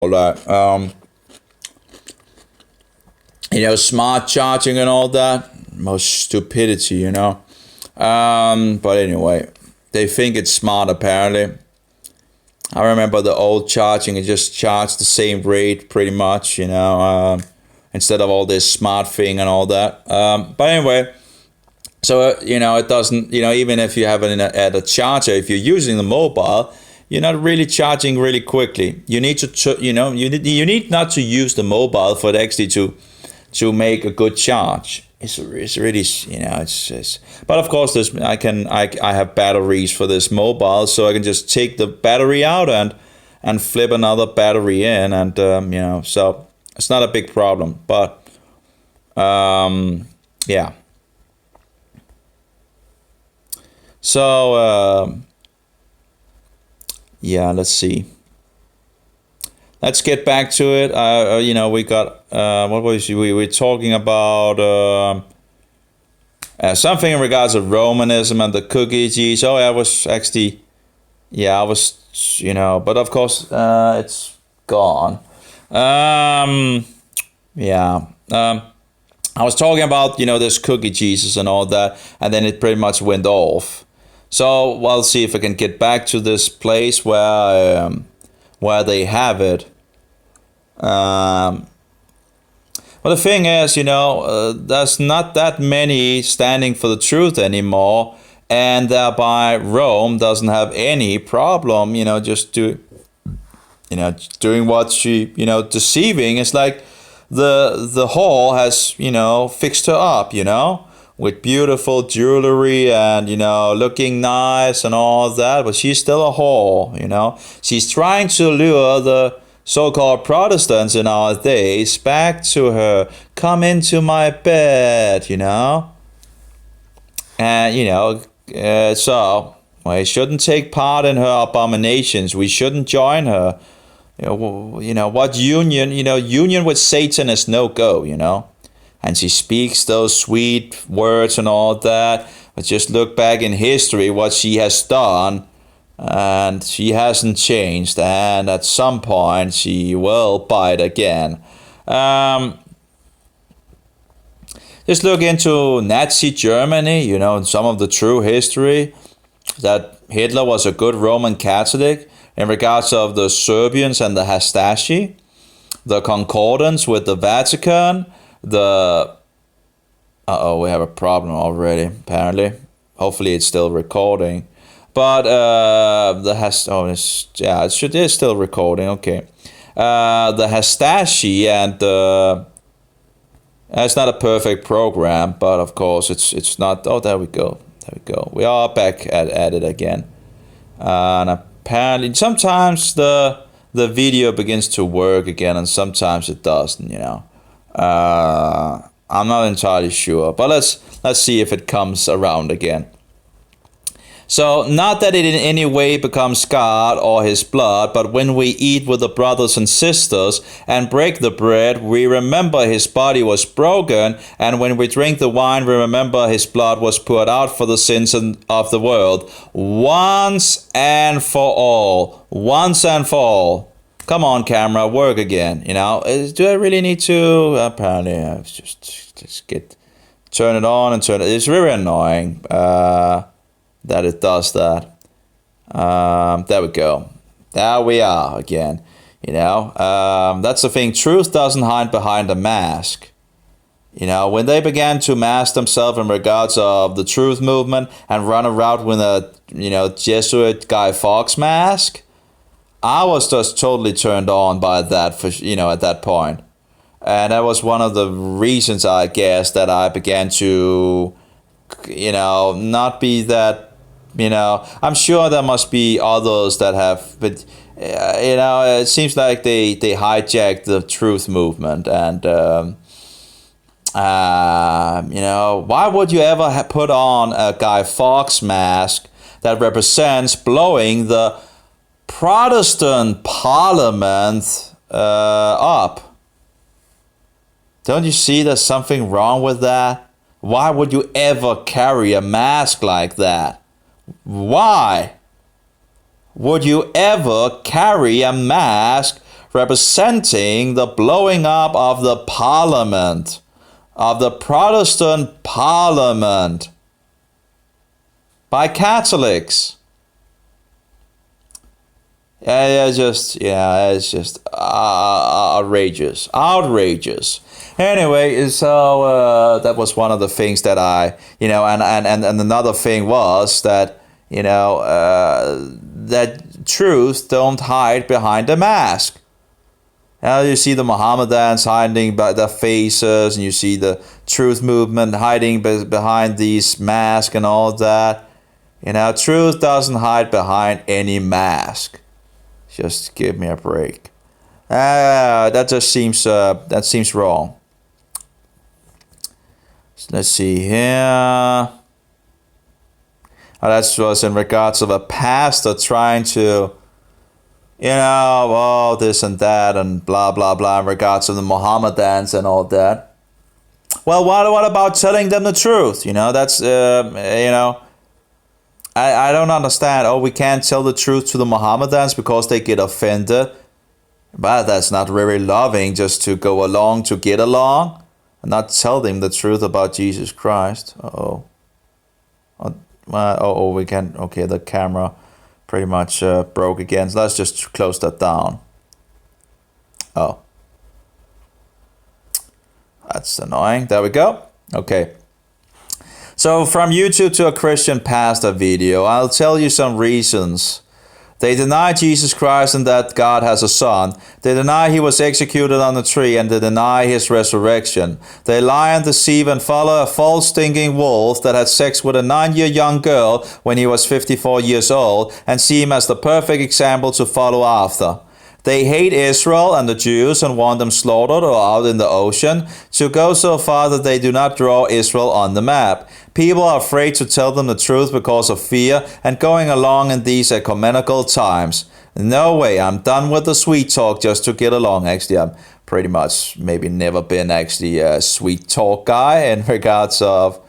call that? Smart charging and all that. Most stupidity, But anyway, they think it's smart apparently. I remember the old charging, it just charged the same rate pretty much, instead of all this smart thing and all that. But anyway, so, it doesn't, even if you have it at a charger, if you're using the mobile, you're not really charging really quickly. You need to, you need not to use the mobile for it actually to make a good charge. It's really, it's but of course I have batteries for this mobile, so I can just take the battery out and flip another battery in, and so it's not a big problem. But yeah. So yeah, let's see. Let's get back to it. We got what was we were talking about something in regards to Romanism and the cookie cheese. Oh, I was actually, I was, but of course it's gone. I was talking about this cookie Jesus and all that, and then it pretty much went off. So we'll see if I can get back to this place where they have it. Well, the thing is, there's not that many standing for the truth anymore, and thereby Rome doesn't have any problem, just doing what she, deceiving. It's like the whore has, fixed her up, with beautiful jewelry and, looking nice and all that, but she's still a whore, She's trying to lure the so-called Protestants in our days back to her. Come into my bed, And, so, we shouldn't take part in her abominations. We shouldn't join her. What union, union with Satan is no go, And she speaks those sweet words and all that. But just look back in history what she has done. And she hasn't changed. And at some point she will bite again. Just look into Nazi Germany, some of the true history. That Hitler was a good Roman Catholic. In regards of the Serbians and the Hastati. The concordance with the Vatican. We have a problem already, apparently. Hopefully it's still recording. But it is still recording, okay. The Hastati and it's not a perfect program, but of course it's not. Oh, there we go. We are back at it again. And apparently sometimes the video begins to work again, and sometimes it doesn't, I'm not entirely sure, but let's see if it comes around again. So, not that it in any way becomes God or his blood, but when we eat with the brothers and sisters and break the bread, we remember his body was broken, and when we drink the wine, we remember his blood was poured out for the sins of the world, once and for all. Once and for all. Come on, camera, work again. Do I really need to? Apparently, I just turn it on and turn it. It's really annoying that it does that. There we go. There we are again. That's the thing. Truth doesn't hide behind a mask. When they began to mask themselves in regards of the truth movement and run around with a, Jesuit Guy Fawkes mask, I was just totally turned on by that at that point. And that was one of the reasons, I guess, that I began to, not be that, I'm sure there must be others that have, but, it seems like they hijacked the truth movement. And, why would you ever put on a Guy Fawkes mask that represents blowing the Protestant parliament up? Don't you see there's something wrong with that? Why would you ever carry a mask like that? Why would you ever carry a mask representing the blowing up of the parliament, of the Protestant parliament by Catholics. It's just outrageous. Anyway, so that was one of the things that I, and another thing was that, that truth don't hide behind a mask. You see the Mohammedans hiding by their faces, and you see the truth movement hiding behind these masks and all that. Truth doesn't hide behind any mask. Just give me a break. That seems wrong. So let's see here. That was in regards of a pastor trying to, this and that and blah, blah, blah in regards to the Mohammedans and all that. Well, what about telling them the truth? That's, I don't understand. Oh, we can't tell the truth to the Mohammedans because they get offended. But that's not very loving, just to go along to get along and not tell them the truth about Jesus Christ. We can. Okay, the camera pretty much broke again. So let's just close that down. Oh, that's annoying. There we go. Okay. So from YouTube to a Christian pastor video, I'll tell you some reasons. They deny Jesus Christ and that God has a son. They deny he was executed on the tree, and they deny his resurrection. They lie and deceive and follow a false stinking wolf that had sex with a 9-year young girl when he was 54 years old, and see him as the perfect example to follow after. They hate Israel and the Jews and want them slaughtered or out in the ocean, to go so far that they do not draw Israel on the map. People are afraid to tell them the truth because of fear and going along in these ecumenical times. No way, I'm done with the sweet talk just to get along. Actually, I'm pretty much maybe never been actually a sweet talk guy in regards of...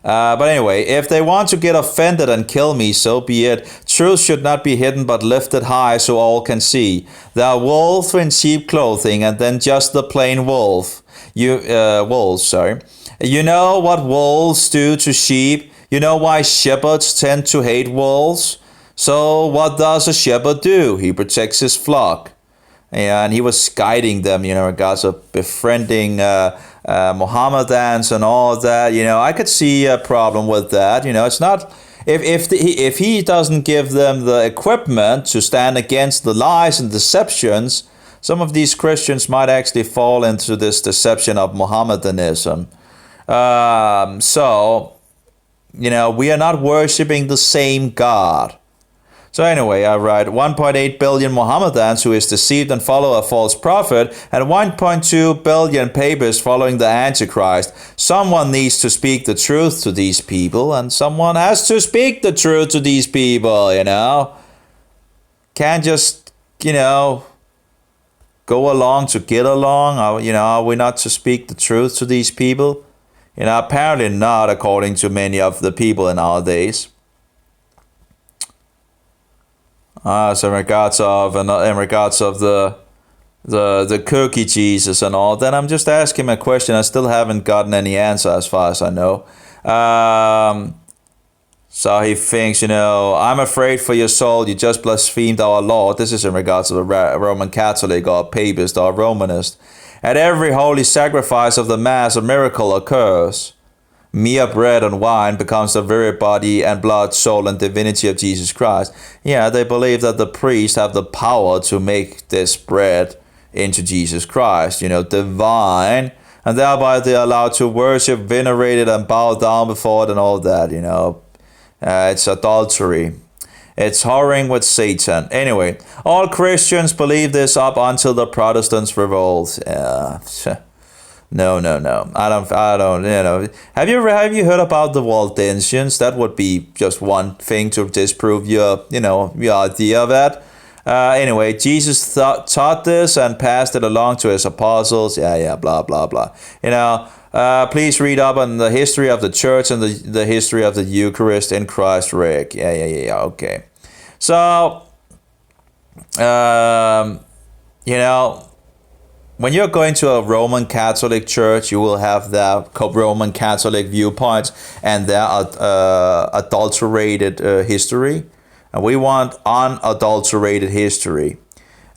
but anyway, if they want to get offended and kill me, so be it. Truth should not be hidden but lifted high so all can see. There are wolves in sheep clothing and then just the plain wolf. Wolves, sorry. You know what wolves do to sheep? You know why shepherds tend to hate wolves? So what does a shepherd do? He protects his flock. And he was guiding them, in regards of befriending Mohammedans and all of that. I could see a problem with that. It's not... If he doesn't give them the equipment to stand against the lies and deceptions, some of these Christians might actually fall into this deception of Mohammedanism. We are not worshipping the same God. So anyway, I write 1.8 billion Mohammedans who is deceived and follow a false prophet, and 1.2 billion papists following the Antichrist. Someone needs to speak the truth to these people, and someone has to speak the truth to these people, Can't just, go along to get along. Are we not to speak the truth to these people? Apparently not, according to many of the people in our days. So in regards of the cookie Jesus and all, then I'm just asking him a question. I still haven't gotten any answer as far as I know. So he thinks, I'm afraid for your soul. You just blasphemed our Lord. This is in regards to the Roman Catholic or Papist or Romanist. At every holy sacrifice of the Mass, a miracle occurs. Mere bread and wine becomes the very body and blood, soul, and divinity of Jesus Christ. Yeah, they believe that the priests have the power to make this bread into Jesus Christ, divine, and thereby they're allowed to worship, venerate it, and bow down before it and all that, It's adultery. It's whoring with Satan. Anyway, all Christians believe this up until the Protestants revolt. No. I don't. Have you heard about the Waldensians? That would be just one thing to disprove your idea of that. Anyway, Jesus taught this and passed it along to his apostles. Blah blah blah. Please read up on the history of the church and the history of the Eucharist in Christ, Rick. Yeah. Okay. So, you know, when you're going to a Roman Catholic church, you will have their Roman Catholic viewpoints and their adulterated history. And we want unadulterated history.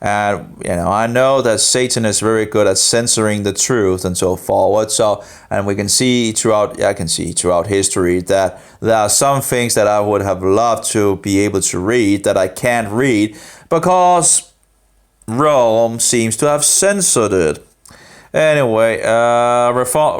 And I know that Satan is very good at censoring the truth and so forward. So, and we can see throughout, I can see throughout history that there are some things that I would have loved to be able to read that I can't read because Rome seems to have censored it. Anyway,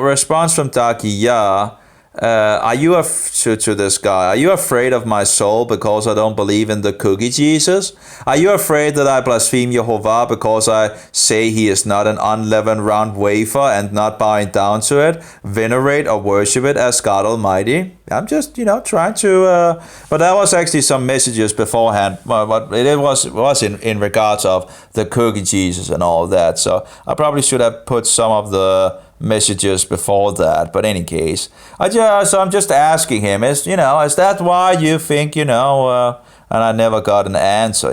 response from Dakiya. Are you to this guy? Are you afraid of my soul because I don't believe in the cookie Jesus? Are you afraid that I blaspheme Jehovah because I say he is not an unleavened round wafer and not bowing down to it, venerate or worship it as God Almighty? I'm just trying to. But that was actually some messages beforehand. But it was in regards of the cookie Jesus and all that. So I probably should have put some of the messages before that, but any case, I'm just asking him, is that why you think, and I never got an answer,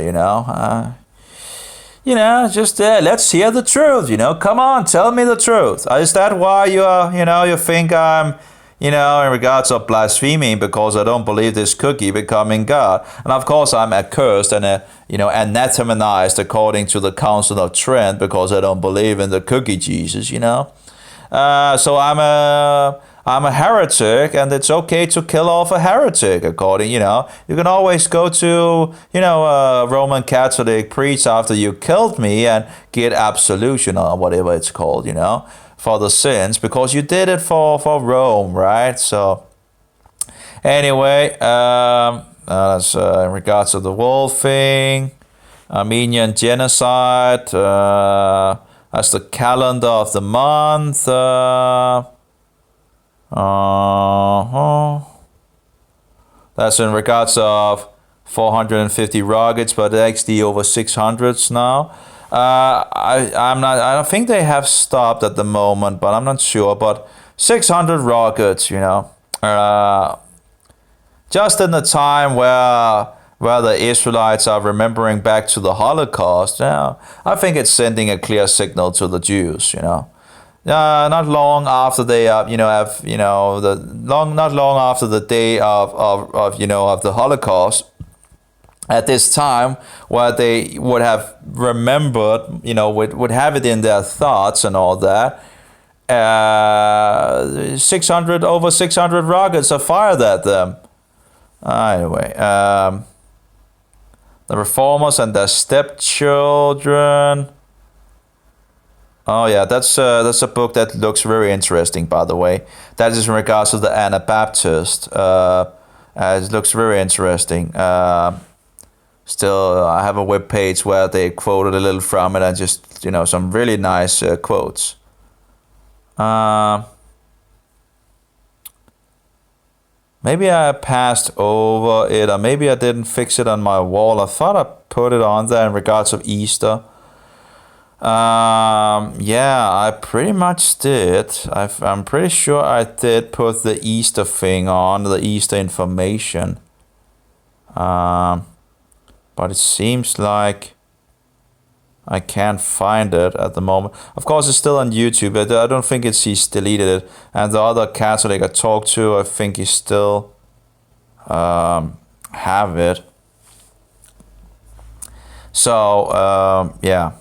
just let's hear the truth, come on, tell me the truth. Is that why you think I'm, in regards of blaspheming because I don't believe this cookie becoming God? And of course I'm accursed and, anathematized according to the Council of Trent because I don't believe in the cookie Jesus, So I'm a heretic, and it's okay to kill off a heretic. According, you can always go to a Roman Catholic priest after you killed me and get absolution or whatever it's called, for the sins because you did it for Rome, right? So anyway, that's in regards to the wolf thing, Armenian genocide. That's the calendar of the month. That's in regards of 450 rockets, but actually over 600s now. I don't think they have stopped at the moment, but I'm not sure. But 600 rockets, just in the time where the Israelites are remembering back to the Holocaust, I think it's sending a clear signal to the Jews, not long after they not long after the day of the Holocaust. At this time, where they would have remembered, would have it in their thoughts and all that. 600 rockets are fired at them. Anyway, the Reformers and their stepchildren. Oh yeah, that's a book that looks very interesting, by the way. That is in regards to the Anabaptist. It looks very interesting. Still, I have a web page where they quoted a little from it and just some really nice quotes. Maybe I passed over it, or maybe I didn't fix it on my wall. I thought I put it on there in regards of Easter. Yeah, I pretty much did. I'm pretty sure I did put the Easter thing on, the Easter information. But it seems like I can't find it at the moment. Of course, it's still on YouTube, but I don't think he's deleted it. And the other Catholic I talked to, I think he still have it. So, yeah.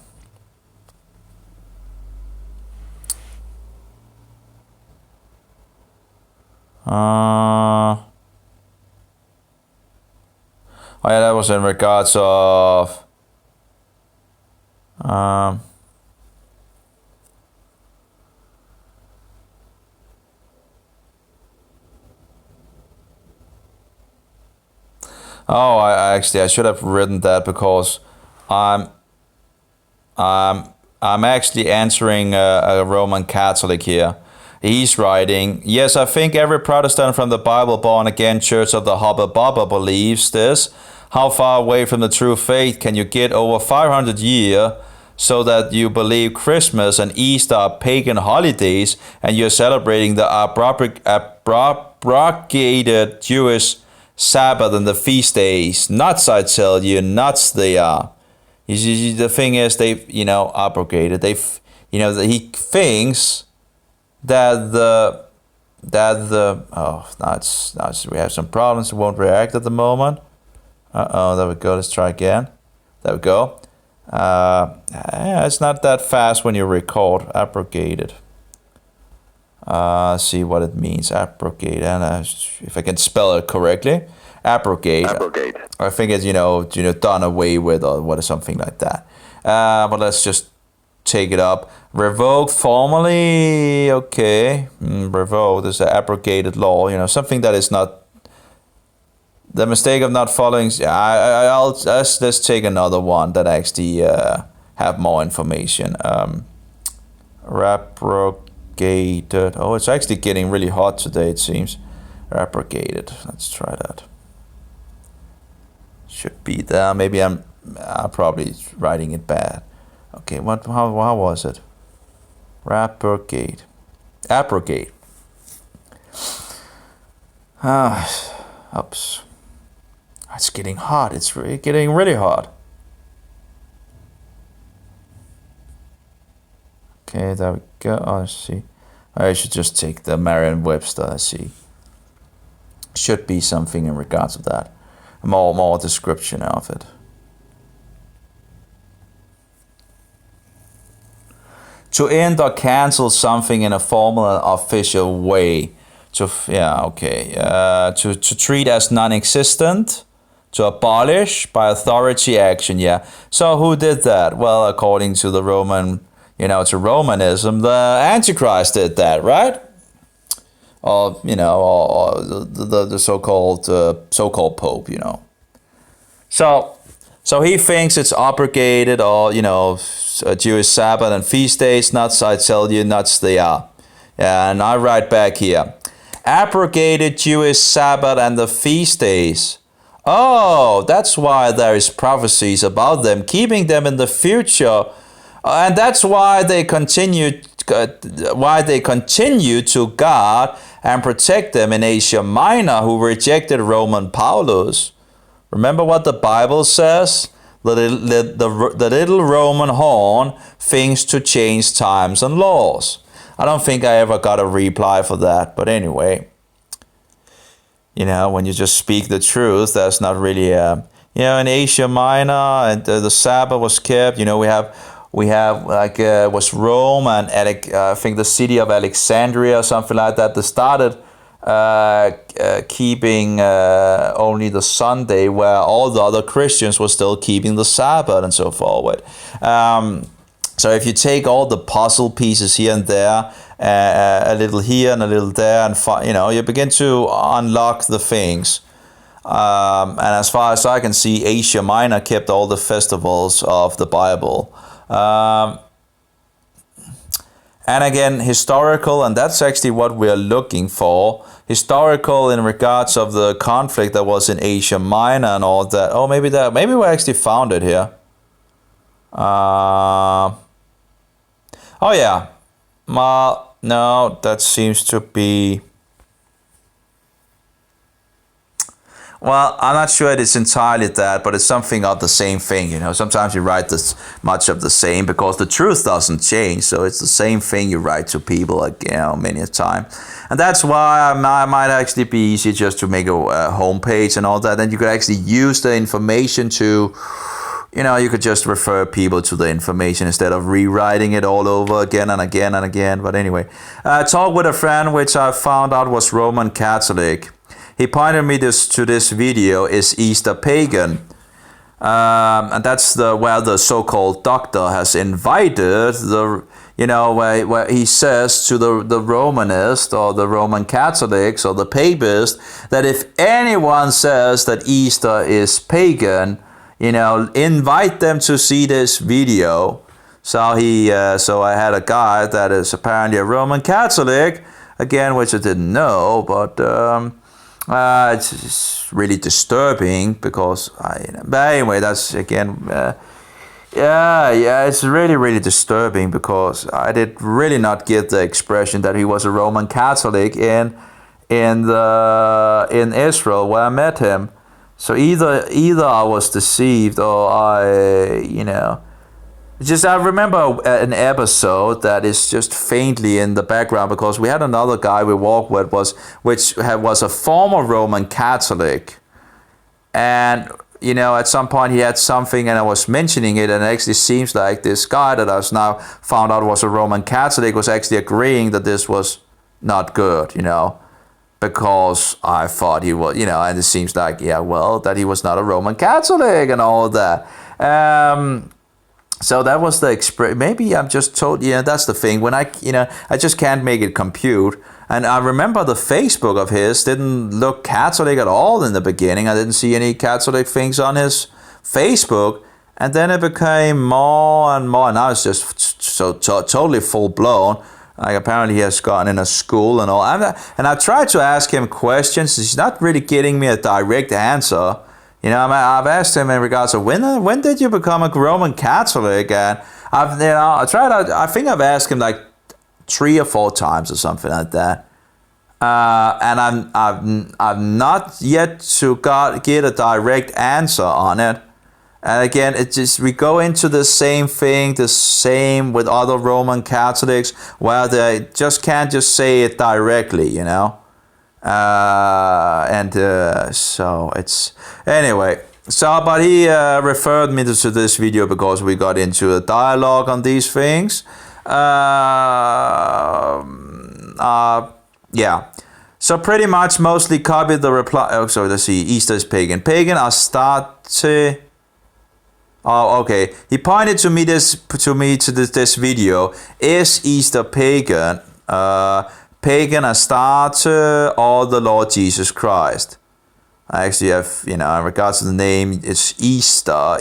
Oh yeah, that was in regards of I should have written that because I'm actually answering a Roman Catholic here. He's writing, yes, I think every Protestant from the Bible born again Church of the Hubba Bubba believes this. How far away from the true faith can you get over 500 years so that you believe Christmas and Easter are pagan holidays and you're celebrating the abrogated Jewish Sabbath and the feast days? Nuts, I tell you, nuts they are. The thing is, they, abrogated. He thinks that we have some problems. It won't react at the moment. There we go. Let's try again. There we go. It's not that fast when you record. Abrogated. See what it means. Abrogate, and if I can spell it correctly, abrogate. Abrogate. I think it's done away with, or what, or something like that. But let's just take it up. Revoke formally. Okay, revoke is an abrogated law. Something that is not. The mistake of not following. Let's take another one that actually have more information. Abrogated. Oh, it's actually getting really hot today, it seems. Abrogated. Let's try that. Should be there. Maybe I'm probably writing it bad. Okay, how was it? Abrogate. Abrogate. Oops. It's getting hot. It's getting really hot. Okay, there we go. Oh, let's see. I should just take the Merriam-Webster. Let's see. Should be something in regards to that. More description of it. To end or cancel something in a formal and official way. To treat as non-existent. To abolish by authority action. Yeah. So who did that? Well, according to the Roman, to Romanism, the Antichrist did that, right? Or the so-called Pope, So he thinks it's abrogated, or Jewish Sabbath and feast days. Nuts, I tell you, nuts they are. And I write back here, abrogated Jewish Sabbath and the feast days. Oh, that's why there is prophecies about them, keeping them in the future, and that's why they continue to guard and protect them in Asia Minor, who rejected Roman Paulus. Remember what the Bible says? The little Roman horn thinks to change times and laws. I don't think I ever got a reply for that, but anyway. When you just speak the truth, that's not really in Asia Minor, and the Sabbath was kept. We have was Rome and I think the city of Alexandria or something like that. They started keeping only the Sunday, where all the other Christians were still keeping the Sabbath and so forward. So if you take all the puzzle pieces here and there, a little here and a little there, and you begin to unlock the things. And as far as I can see, Asia Minor kept all the festivals of the Bible. And again, historical, and that's actually what we're looking for. Historical in regards of the conflict that was in Asia Minor and all that. Oh, maybe we actually found it here. Oh yeah. No, that seems to be. Well, I'm not sure it's entirely that, but it's something of the same thing. Sometimes you write this much of the same because the truth doesn't change. So it's the same thing you write to people, many a time. And that's why I might actually be easy just to make a homepage and all that. And you could actually use the information to, you could just refer people to the information instead of rewriting it all over again and again and again. But anyway, talk with a friend, which I found out was Roman Catholic. He pointed me to this video, Is Easter Pagan? And that's where the so-called doctor has invited where he says to the Romanist or the Roman Catholics or the Papists that if anyone says that Easter is pagan, invite them to see this video. So I had a guy that is apparently a Roman Catholic, again, which I didn't know, but it's really disturbing because but anyway, that's again, it's really, really disturbing because I did really not get the expression that he was a Roman Catholic in Israel where I met him. So either I was deceived or I remember an episode that is just faintly in the background because we had another guy we walked with was a former Roman Catholic, and at some point he had something and I was mentioning it, and it actually seems like this guy that I was now found out was a Roman Catholic was actually agreeing that this was not good, because I thought he was, and it seems like, that he was not a Roman Catholic and all of that. So that was the maybe I'm just told, that's the thing. When I just can't make it compute. And I remember the Facebook of his didn't look Catholic at all in the beginning. I didn't see any Catholic things on his Facebook. And then it became more and more. And now it's just so totally full blown. Like apparently he has gotten in a school and all. And I tried to ask him questions. He's not really getting me a direct answer. I've asked him in regards to when did you become a Roman Catholic? And I think I've asked him like 3 or 4 times or something like that. And I've not yet to get a direct answer on it. And again, it's just we go into the same thing, the same with other Roman Catholics, where they just can't just say it directly, so it's anyway. So, but he referred me to this video because we got into a dialogue on these things. Yeah. So pretty much mostly copied the reply. Oh, sorry. Let's see. Easter is pagan. Pagan Astarte. Oh, okay. He pointed to this video. Is Easter pagan? Pagan Astarte or the Lord Jesus Christ? I actually have, in regards to the name, it's Easter.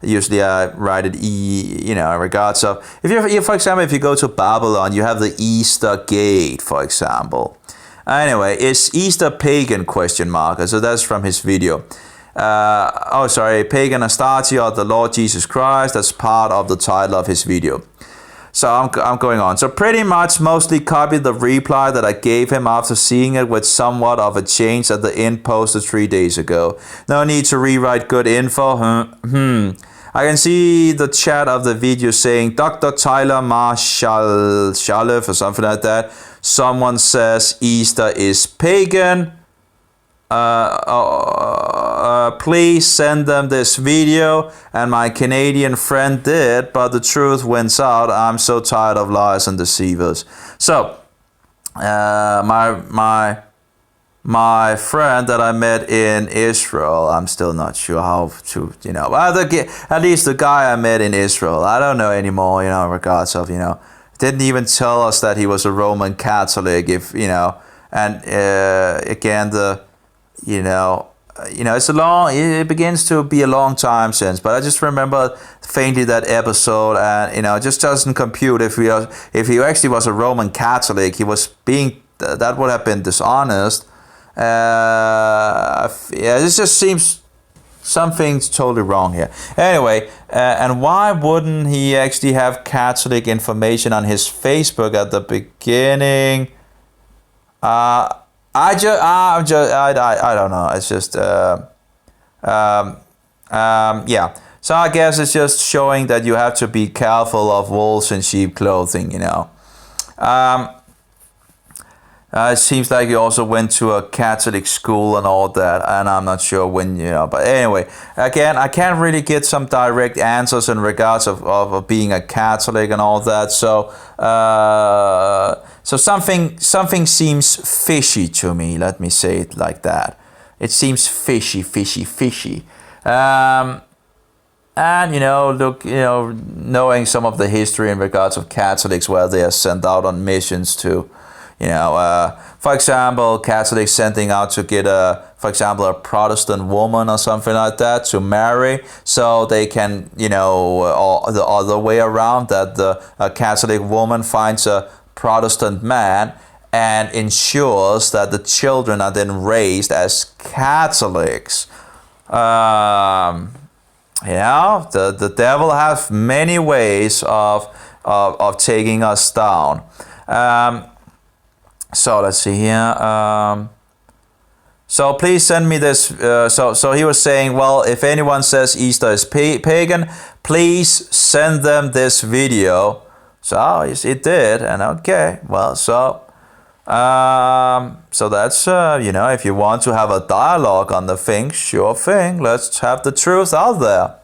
Usually I write it in regards of, for example, if you go to Babylon, you have the Easter Gate, for example. Anyway, it's Easter pagan ? So that's from his video. Pagan Astarte or the Lord Jesus Christ. That's part of the title of his video. So I'm going on. So pretty much mostly copied the reply that I gave him after seeing it with somewhat of a change at the end posted 3 days ago. No need to rewrite good info. I can see the chat of the video saying Dr. Tyler Marshall or something like that. Someone says Easter is pagan. Please send them this video, and my Canadian friend did, but the truth wins out. I'm so tired of lies and deceivers. So my friend that I met in Israel, I'm still not sure how to, at least the guy I met in Israel, I don't know anymore, in regards of, didn't even tell us that he was a Roman Catholic, and again, it begins to be a long time since, but I just remember faintly that episode, and it just doesn't compute. If he actually was a Roman Catholic, he was that would have been dishonest. This just seems something's totally wrong here. Anyway, and why wouldn't he actually have Catholic information on his Facebook at the beginning? I don't know. It's just yeah. So I guess it's just showing that you have to be careful of wolves in sheep clothing. It seems like you also went to a Catholic school and all that, and I'm not sure when, but anyway, again, I can't really get some direct answers in regards of being a Catholic and all that, so something seems fishy to me, let me say it like that. It seems fishy. And, knowing some of the history in regards of Catholics where they are sent out on missions to, for example, Catholics sending out to get for example, a Protestant woman or something like that to marry, so they can, or the other way around, that a Catholic woman finds a Protestant man and ensures that the children are then raised as Catholics. The devil has many ways of taking us down. So let's see here. So please send me this. So he was saying, well, if anyone says Easter is pagan, please send them this video. So it did, and okay, well, so that's if you want to have a dialogue on the thing, sure thing. Let's have the truth out there.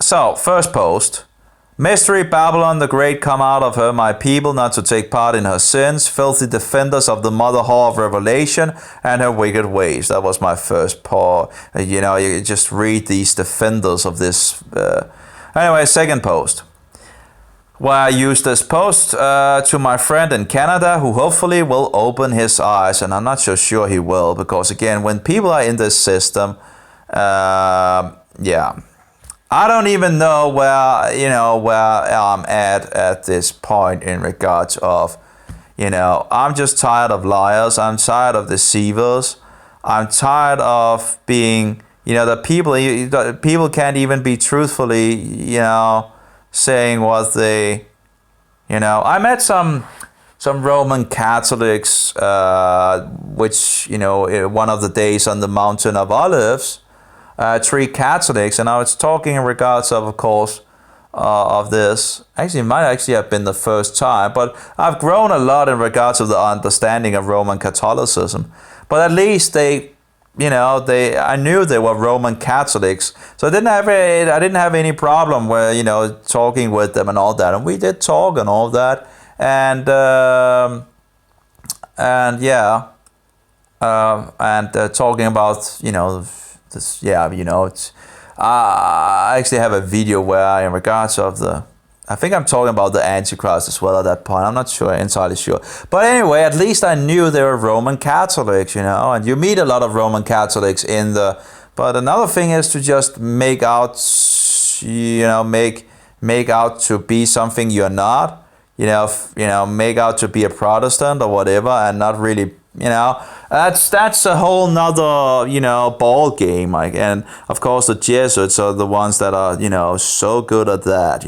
So first post. Mystery Babylon the Great, come out of her, my people, not to take part in her sins, filthy defenders of the mother whore of Revelation and her wicked ways. That was my first part. You just read these defenders of this. Anyway, second post. Well, I used this post to my friend in Canada, who hopefully will open his eyes, and I'm not so sure he will, because again, when people are in this system, I don't even know where I'm at this point in regards of, I'm just tired of liars. I'm tired of deceivers. I'm tired of being, the people can't even be truthfully, saying what they, I met some Roman Catholics, which, one of the days on the Mountain of Olives, 3 Catholics, and I was talking in regards of course, of this. Actually, it might actually have been the first time, but I've grown a lot in regards of the understanding of Roman Catholicism. But at least I knew they were Roman Catholics, so I didn't have any problem where talking with them and all that, and we did talk and all that, and talking about this, I actually have a video where in regards of I think I'm talking about the Antichrist as well at that point. I'm not entirely sure. But anyway, at least I knew they were Roman Catholics, and you meet a lot of Roman Catholics but another thing is to just make out to be something you're not, make out to be a Protestant or whatever, and not really, that's a whole nother, ball game. And of course the Jesuits are the ones that are, so good at that,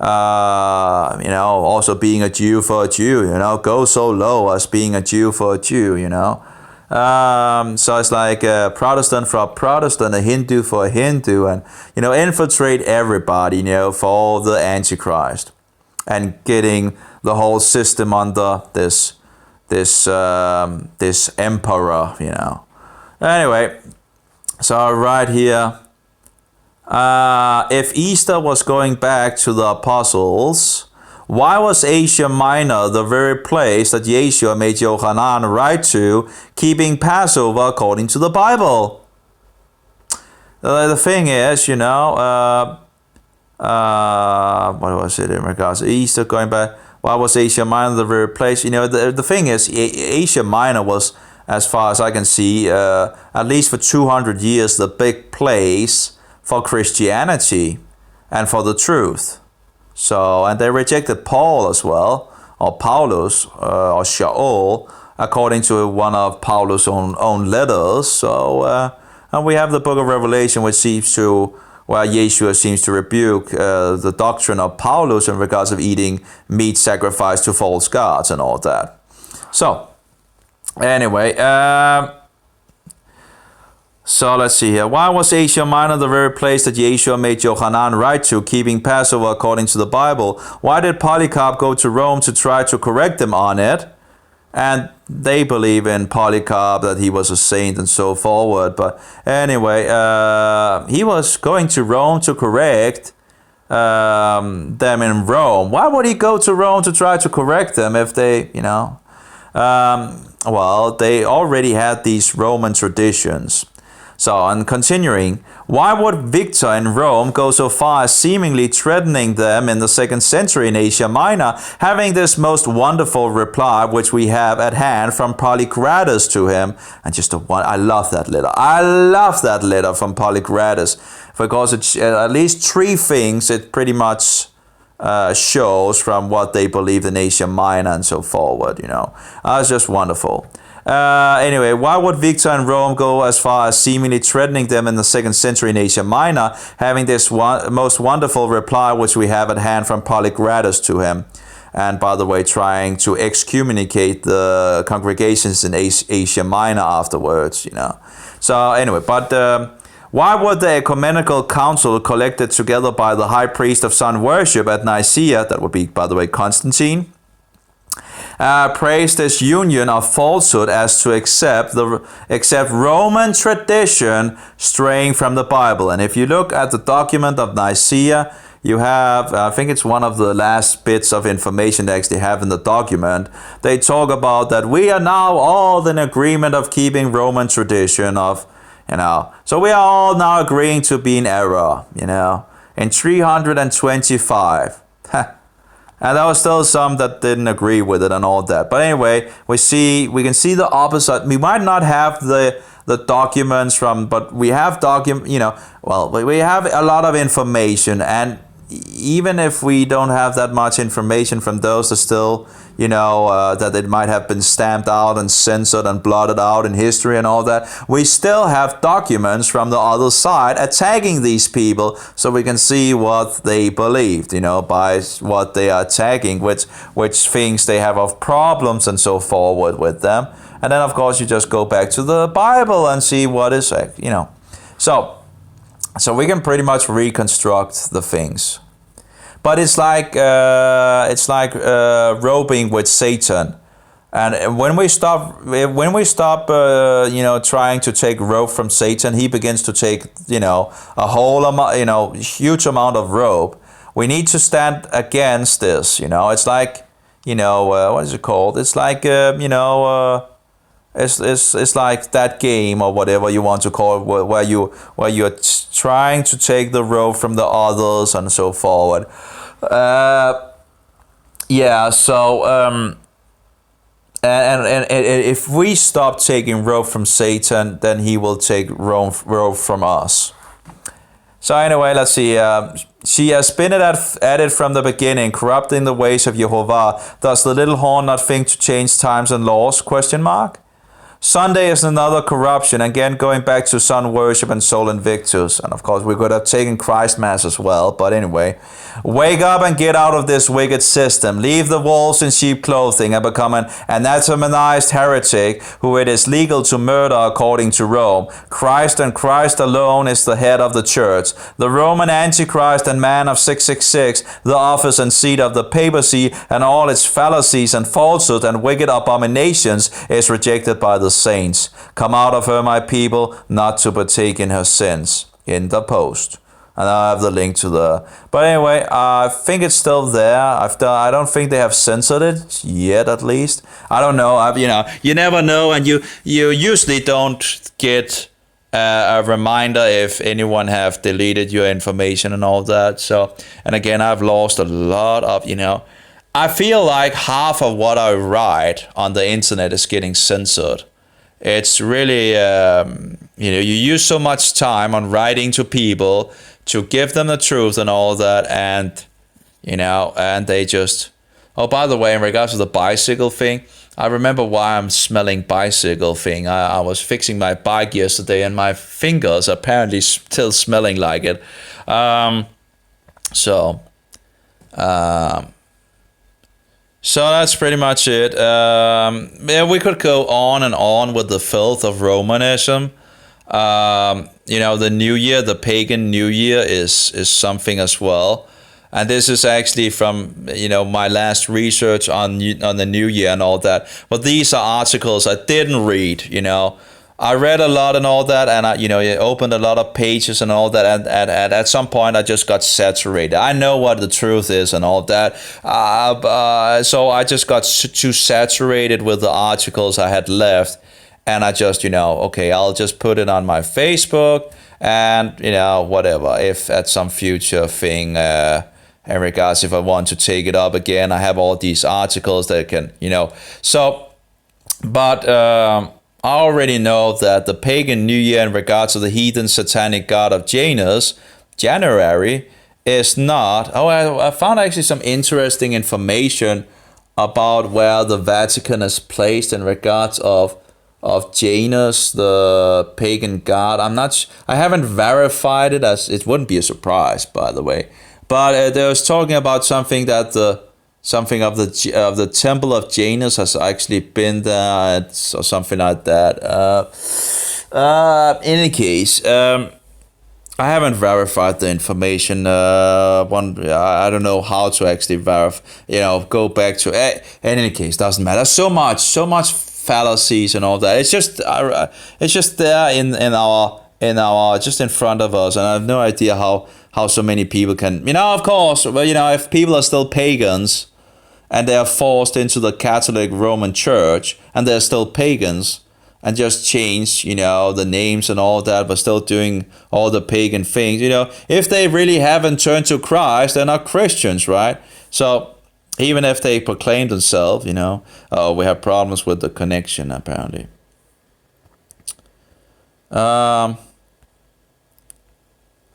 also being a Jew for a Jew, go so low as being a Jew for a Jew, so it's like a Protestant for a Protestant, a Hindu for a Hindu, and, infiltrate everybody, for all the Antichrist, and getting the whole system under this emperor, Anyway, so right here, if Easter was going back to the apostles, why was Asia Minor the very place that Yeshua made Yohanan write to, keeping Passover according to the Bible? The thing is, what was it in regards to Easter going back? Why was Asia Minor the very place? The thing is, Asia Minor was, as far as I can see, at least for 200 years, the big place for Christianity and for the truth. So, and they rejected Paul as well, or Paulus, or Shaul, according to one of Paulus' own letters. So, and we have the book of Revelation, which seems to, where Yeshua seems to rebuke the doctrine of Paulus in regards of eating meat sacrificed to false gods and all that. So, anyway, so let's see here. Why was Asia Minor the very place that Yeshua made Yohanan write to, keeping Passover according to the Bible? Why did Polycarp go to Rome to try to correct them on it? And they believe in Polycarp, that he was a saint and so forward. But anyway, he was going to Rome to correct them in Rome. Why would he go to Rome to try to correct them if they, well, they already had these Roman traditions. So, and continuing, why would Victor in Rome go so far as seemingly threatening them in the 2nd century in Asia Minor, having this most wonderful reply which we have at hand from Polycrates to him? And I love that letter. I love that letter from Polycrates, because it's at least 3 things it pretty much shows from what they believed in Asia Minor and so forward, It's just wonderful. Anyway, why would Victor in Rome go as far as seemingly threatening them in the 2nd century in Asia Minor, having this most wonderful reply which we have at hand from Polycrates to him? and by the way, trying to excommunicate the congregations in Asia Minor afterwards, So anyway, but why would the ecumenical council collected together by the high priest of sun worship at Nicaea, that would be, by the way, Constantine, praise this union of falsehood as to accept Roman tradition straying from the Bible? And if you look at the document of Nicaea, you have, I think it's one of the last bits of information they actually have in the document. They talk about that we are now all in agreement of keeping Roman tradition of, so we are all now agreeing to be in error, in 325. And there was still some that didn't agree with it and all that. But anyway, we can see the opposite. We might not have the documents but we have we have a lot of information, and even if we don't have that much information from those that still, that it might have been stamped out and censored and blotted out in history and all that, we still have documents from the other side attacking these people, so we can see what they believed, by what they are attacking, which things they have of problems and so forward with them. And then, of course, you just go back to the Bible and see what is, So we can pretty much reconstruct the things. But it's like roping with Satan, and when we stop trying to take rope from Satan, he begins to take a whole amount, huge amount of rope. We need to stand against this. It's like what is it called? It's like It's like that game or whatever you want to call it, where you're trying to take the rope from the others and so forward. And if we stop taking rope from Satan, then he will take rope from us. So anyway, let's see. She has been at it from the beginning, corrupting the ways of Jehovah. Does the little horn not think to change times and laws? ? Sunday is another corruption, again going back to sun worship and Sol Invictus. And of course we could have taken Christ Mass as well, but anyway. Wake up and get out of this wicked system. Leave the walls in sheep clothing and become an anathematized heretic who it is legal to murder according to Rome. Christ and Christ alone is the head of the church. The Roman Antichrist and man of 666, the office and seat of the papacy and all its fallacies and falsehood and wicked abominations is rejected by the saints. Come out of her, my people, not to partake in her sins. In the post. And I have the link to but anyway, I think it's still there. I don't think they have censored it yet, at least. I don't know. You never know, and you usually don't get a reminder if anyone have deleted your information and all that. So, and again, I've lost a lot of, I feel like half of what I write on the internet is getting censored. It's really, you use so much time on writing to people to give them the truth and all that, and, and they just, oh, by the way, in regards to the bicycle thing, I remember why I'm smelling bicycle thing. I was fixing my bike yesterday, and my fingers apparently still smelling like it. So that's pretty much it. We could go on and on with the filth of Romanism. The New Year, the pagan New Year is something as well. And this is actually from, my last research on the New Year and all that. But these are articles I didn't read, I read a lot and all that, and I opened a lot of pages and all that, and at some point I just got saturated. I know what the truth is and all that, so I just got too saturated with the articles I had left, and I just, okay, I'll just put it on my Facebook, and, whatever, if at some future thing, in regards if I want to take it up again, I have all these articles that can, I already know that the pagan New Year in regards to the heathen satanic god of Janus, January, is not... Oh, I found actually some interesting information about where the Vatican is placed in regards of Janus, the pagan god. I haven't verified it, as it wouldn't be a surprise, by the way. But they was talking about something that the something of the Temple of Janus has actually been there, or something like that. In any case, I haven't verified the information. I don't know how to actually verify. Go back to. In any case, doesn't matter. So much fallacies and all that. It's just there in our just in front of us, and I have no idea how so many people can. Of course, if people are still pagans, and they are forced into the Catholic Roman Church, and they're still pagans, and just change, the names and all that, but still doing all the pagan things, if they really haven't turned to Christ, they're not Christians, right? So even if they proclaim themselves, we have problems with the connection, apparently. Oh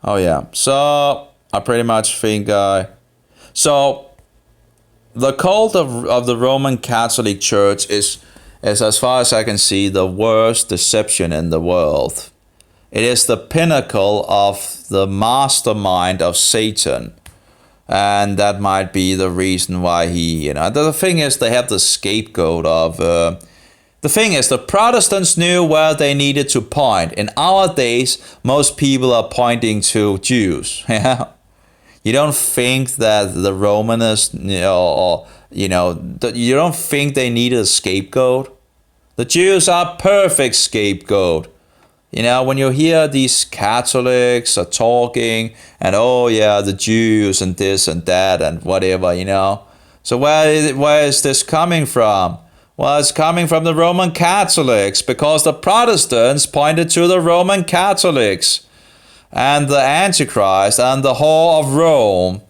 yeah, so I pretty much think so the cult of the Roman Catholic Church is, as far as I can see, the worst deception in the world. It is the pinnacle of the mastermind of Satan. And that might be the reason why he, the thing is, they have the scapegoat of, the thing is, the Protestants knew where they needed to point. In our days, most people are pointing to Jews. You don't think that the Romanists, you don't think they needed a scapegoat? The Jews are perfect scapegoat. When you hear these Catholics are talking, and the Jews and this and that and whatever, So where is this coming from? Well, it's coming from the Roman Catholics, because the Protestants pointed to the Roman Catholics and the Antichrist and the whore of Rome,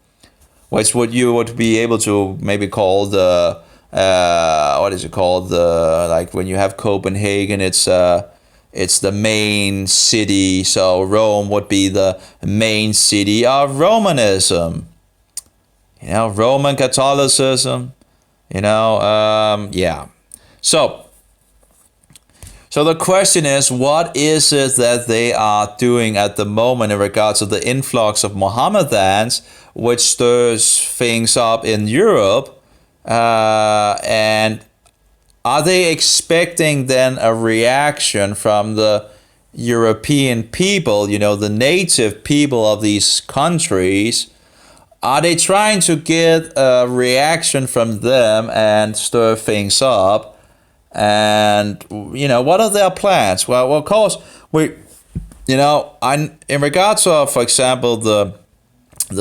which you would be able to maybe call the what is it called? Like when you have Copenhagen, it's the main city. So Rome would be the main city of Romanism. Roman Catholicism. Yeah. So the question is, what is it that they are doing at the moment in regards to the influx of Mohammedans, which stirs things up in Europe? And are they expecting then a reaction from the European people, the native people of these countries? Are they trying to get a reaction from them and stir things up? And what are their plans? Well, of course, in regards to, for example, the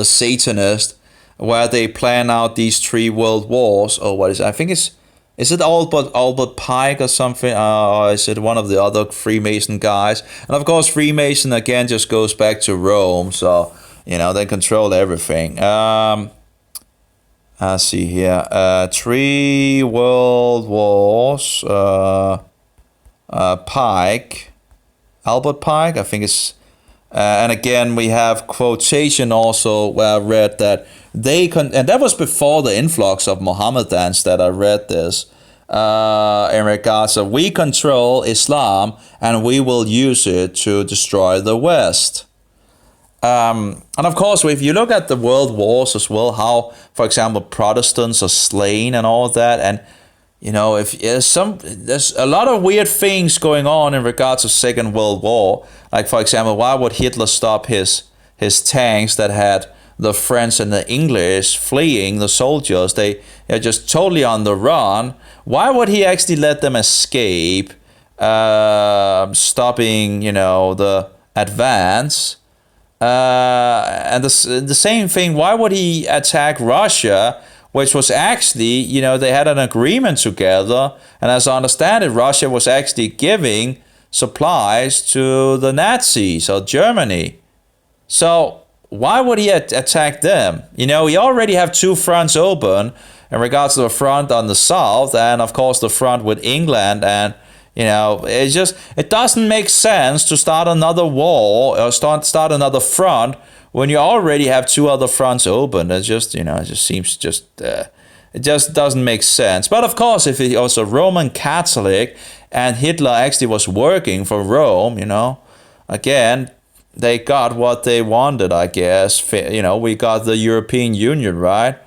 Satanists, where they plan out these 3 world wars, or what is it? I think is it Albert Pike or something, or is it one of the other Freemason guys? And of course, Freemason again just goes back to Rome, so they control everything. Let's see here. 3 world wars. Pike. Albert Pike, I think it's. And again, we have quotation also where I read that and that was before the influx of Mohammedans that I read this. In regards of, we control Islam and we will use it to destroy the West. And of course, if you look at the world wars as well, how, for example, Protestants are slain and all that, and if there's a lot of weird things going on in regards to Second World War. Like, for example, why would Hitler stop his tanks that had the French and the English fleeing, the soldiers? They're just totally on the run. Why would he actually let them escape, stopping, the advance? And the same thing, why would he attack Russia, which was actually, they had an agreement together, and as I understand it, Russia was actually giving supplies to the Nazis or Germany. So why would he attack them? We already have 2 fronts open in regards to the front on the south, and of course the front with England, and it doesn't make sense to start another war or start another front when you already have 2 other fronts open. It just seems it just doesn't make sense. But of course, if he was a Roman Catholic and Hitler actually was working for Rome, again, they got what they wanted, I guess. We got the European Union, right?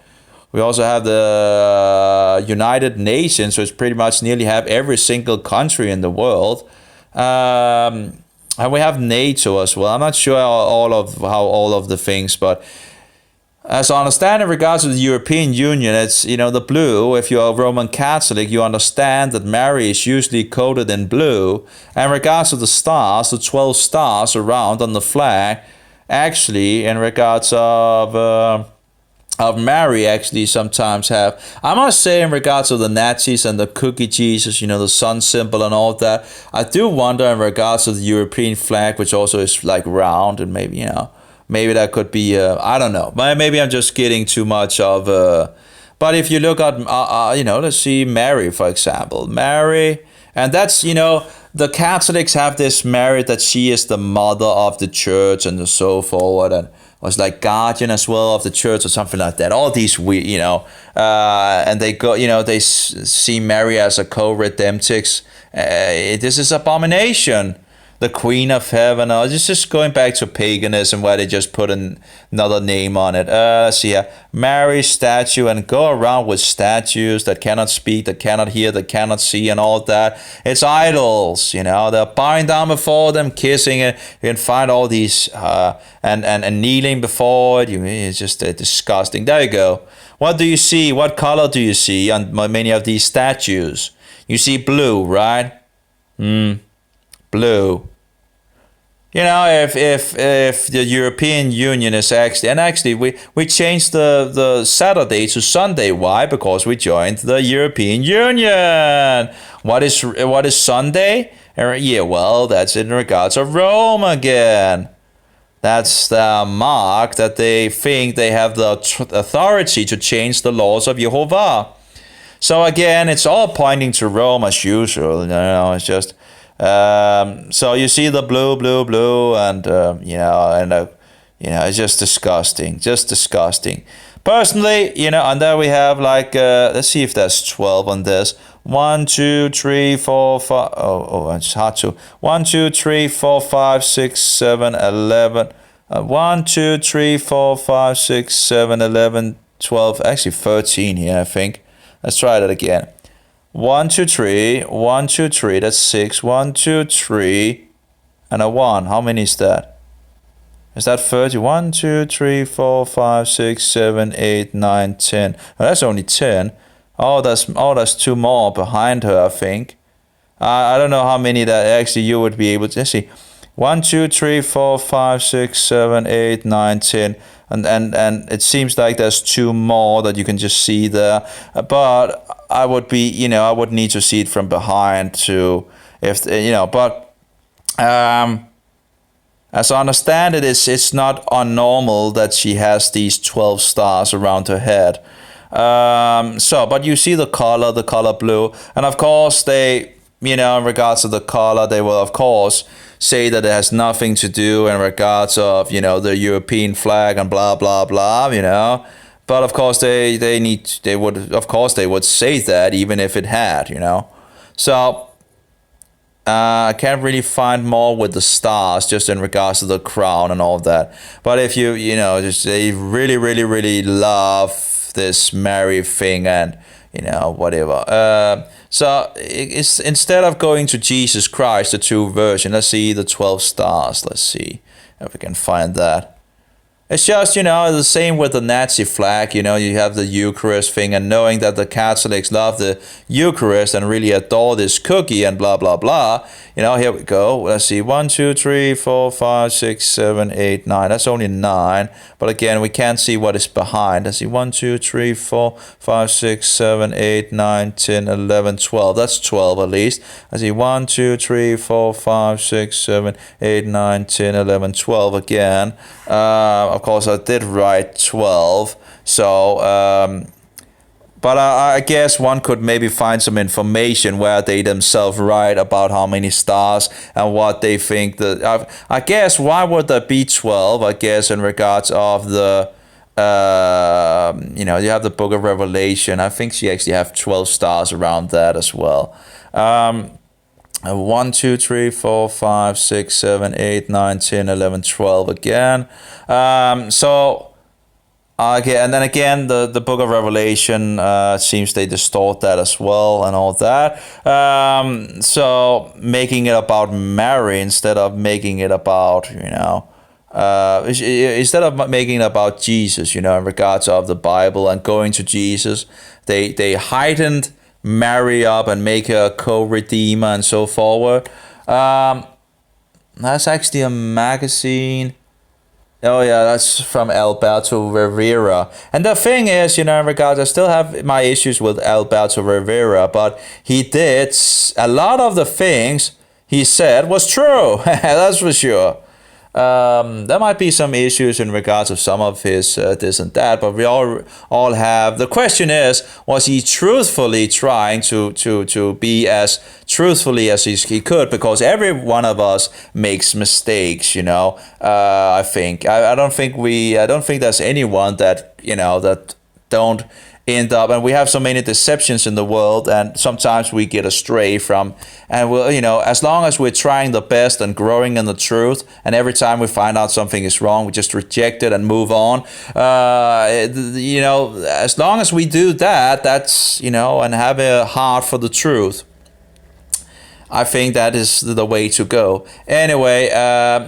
We also have the United Nations, which pretty much nearly have every single country in the world. And we have NATO as well. I'm not sure how all of the things, but as I understand in regards to the European Union, it's, the blue. If you're a Roman Catholic, you understand that Mary is usually coded in blue. And in regards to the stars, the 12 stars around on the flag, actually, in regards of Mary, actually sometimes have, I must say, in regards to the Nazis and the cookie Jesus, the sun symbol and all of that, I do wonder in regards to the European flag, which also is like round, and maybe, maybe that could be, I don't know. Maybe I'm just getting too much of, but if you look at, let's see, Mary, for example. Mary, and that's, the Catholics have this Mary that she is the mother of the church and so forward, and was like guardian as well of the church or something like that. All these and they go, they see Mary as a co-redemptrix. This is abomination. The Queen of Heaven. It's just going back to paganism where they just put another name on it. Let's see here. Mary statue, and go around with statues that cannot speak, that cannot hear, that cannot see, and all that. It's idols, They're bowing down before them, kissing it. You can find all these and kneeling before it. It's just disgusting. There you go. What do you see? What color do you see on many of these statues? You see blue, right? Blue. If the European Union is actually we changed the Saturday to Sunday. Why? Because we joined the European Union. What is Sunday? Well, that's in regards of Rome again. That's the mark that they think they have the authority to change the laws of Jehovah. So again, it's all pointing to Rome as usual. It's just. So you see the blue, and it's just disgusting. Personally, and then we have like, let's see if there's 12 on this. 1, 2, 3, 4, 5. Oh, it's hard to. 1, 2, 3, 4, 5, 6, 7, 11. 1, 2, 3, 4, 5, 6, 7, 11, 12. Actually, 13 here, I think. Let's try that again. 1, 2, 3, 1, 2, 3, that's 6, 1, 2, 3, and a 1. How many is that? Is that 30? 1, 2, 3, 4, 5, 6, 7, 8, 9, 10. Oh, that's only 10. That's 2 more behind her, I think. I don't know how many that actually you would be able to see. 1, 2, 3, 4, 5, 6, 7, 8, 9, 10. And it seems like there's 2 more that you can just see there. But I would need to see it from behind to, but as I understand it, it's not unnormal that she has these 12 stars around her head. But you see the color blue, and of course they, in regards to the color, they will of course say that it has nothing to do in regards of, the European flag and blah, blah, blah, But of course they would say that even if it had, So I can't really find more with the stars, just in regards to the crown and all that. But if they really, really, really love this Mary thing and, whatever. So it's instead of going to Jesus Christ, the true version, let's see the 12 stars. Let's see if we can find that. It's just, the same with the Nazi flag. You have the Eucharist thing, and knowing that the Catholics love the Eucharist and really adore this cookie and blah, blah, blah. Here we go. Let's see. 1, 2, 3, 4, 5, 6, 7, 8, 9. That's only 9. But again, we can't see what is behind. Let's see. 1, 2, 3, 4, 5, 6, 7, 8, 9, 10, 11, 12. That's 12 at least. Let's see. 1, 2, 3, 4, 5, 6, 7, 8, 9, 10, 11, 12 again. Of course, I did write 12. So, but I guess one could maybe find some information where they themselves write about how many stars and what they think that. I guess why would there be 12? I guess in regards of the, you have the Book of Revelation. I think she actually have 12 stars around that as well. 1, 2, 3, 4, 5, 6, 7, 8, 9, 10, 11, 12 again. So Okay, and then again, the book of Revelation seems they distort that as well and all that. So making it about Mary instead of making it about, instead of making it about Jesus, in regards of the Bible and going to Jesus, they heightened Mary up and make her a co-redeemer and so forward. That's actually a magazine. Oh yeah, that's from Alberto Rivera. And the thing is, in regards, I still have my issues with Alberto Rivera, but he did a lot of the things he said was true. That's for sure. There might be some issues in regards of some of his this and that, but we all have. The question is, was he truthfully trying to be as truthfully as he could? Because every one of us makes mistakes, I think. I don't think there's anyone that that don't end up, and we have so many deceptions in the world, and sometimes we get astray from, and as long as we're trying the best and growing in the truth, and every time we find out something is wrong, we just reject it and move on. As long as we do that, that's and have a heart for the truth, I think that is the way to go. Anyway,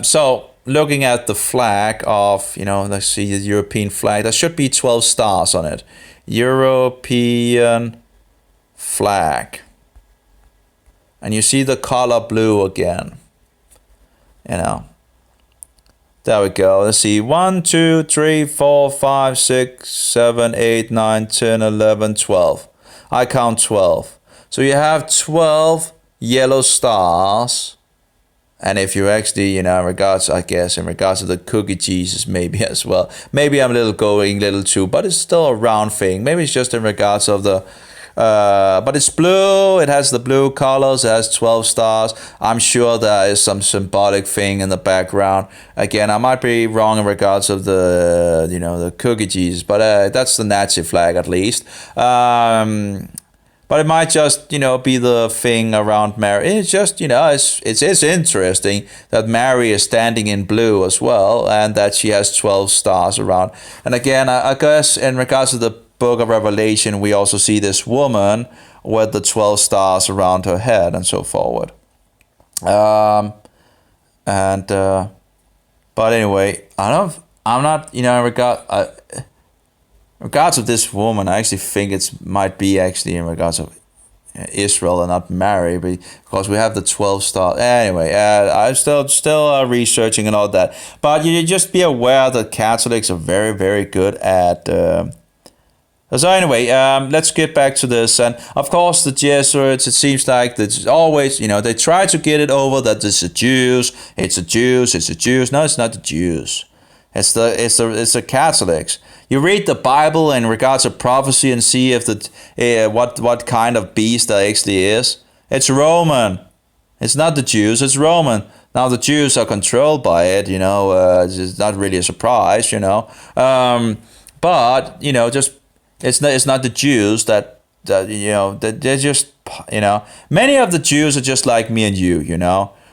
so looking at the flag of, let's see, the European flag, there should be 12 stars on it. European flag. And you see the color blue again. There we go. Let's see. 1, 2, 3, 4, 5, 6, 7, 8, 9, 10, 11, 12. I count 12. So you have 12 yellow stars. And if you actually, in regards to the cookie Jesus, maybe as well. Maybe I'm going a little too, but it's still a round thing. Maybe it's just in regards of the, but it's blue. It has the blue colors. It has 12 stars. I'm sure there is some symbolic thing in the background. Again, I might be wrong in regards of the, the cookie Jesus, but that's the Nazi flag at least. But it might just, be the thing around Mary. It's just, it's interesting that Mary is standing in blue as well, and that she has 12 stars around. And again, I guess in regards to the book of Revelation, we also see this woman with the 12 stars around her head and so forward. But anyway, I'm not, in regards of this woman, I actually think it might be actually in regards of Israel and not Mary, because we have the 12 stars. Anyway, I'm still researching and all that. But you just be aware that Catholics are very, very good at. So anyway, let's get back to this. And of course, the Jesuits, it seems like it's always, they try to get it over that it's the Jews. No, it's not the Jews. It's the Catholics. You read the Bible in regards to prophecy and see if what kind of beast there actually is. It's Roman. It's not the Jews. It's Roman. Now the Jews are controlled by it. It's not really a surprise. But just it's not the Jews that they're just many of the Jews are just like me and you.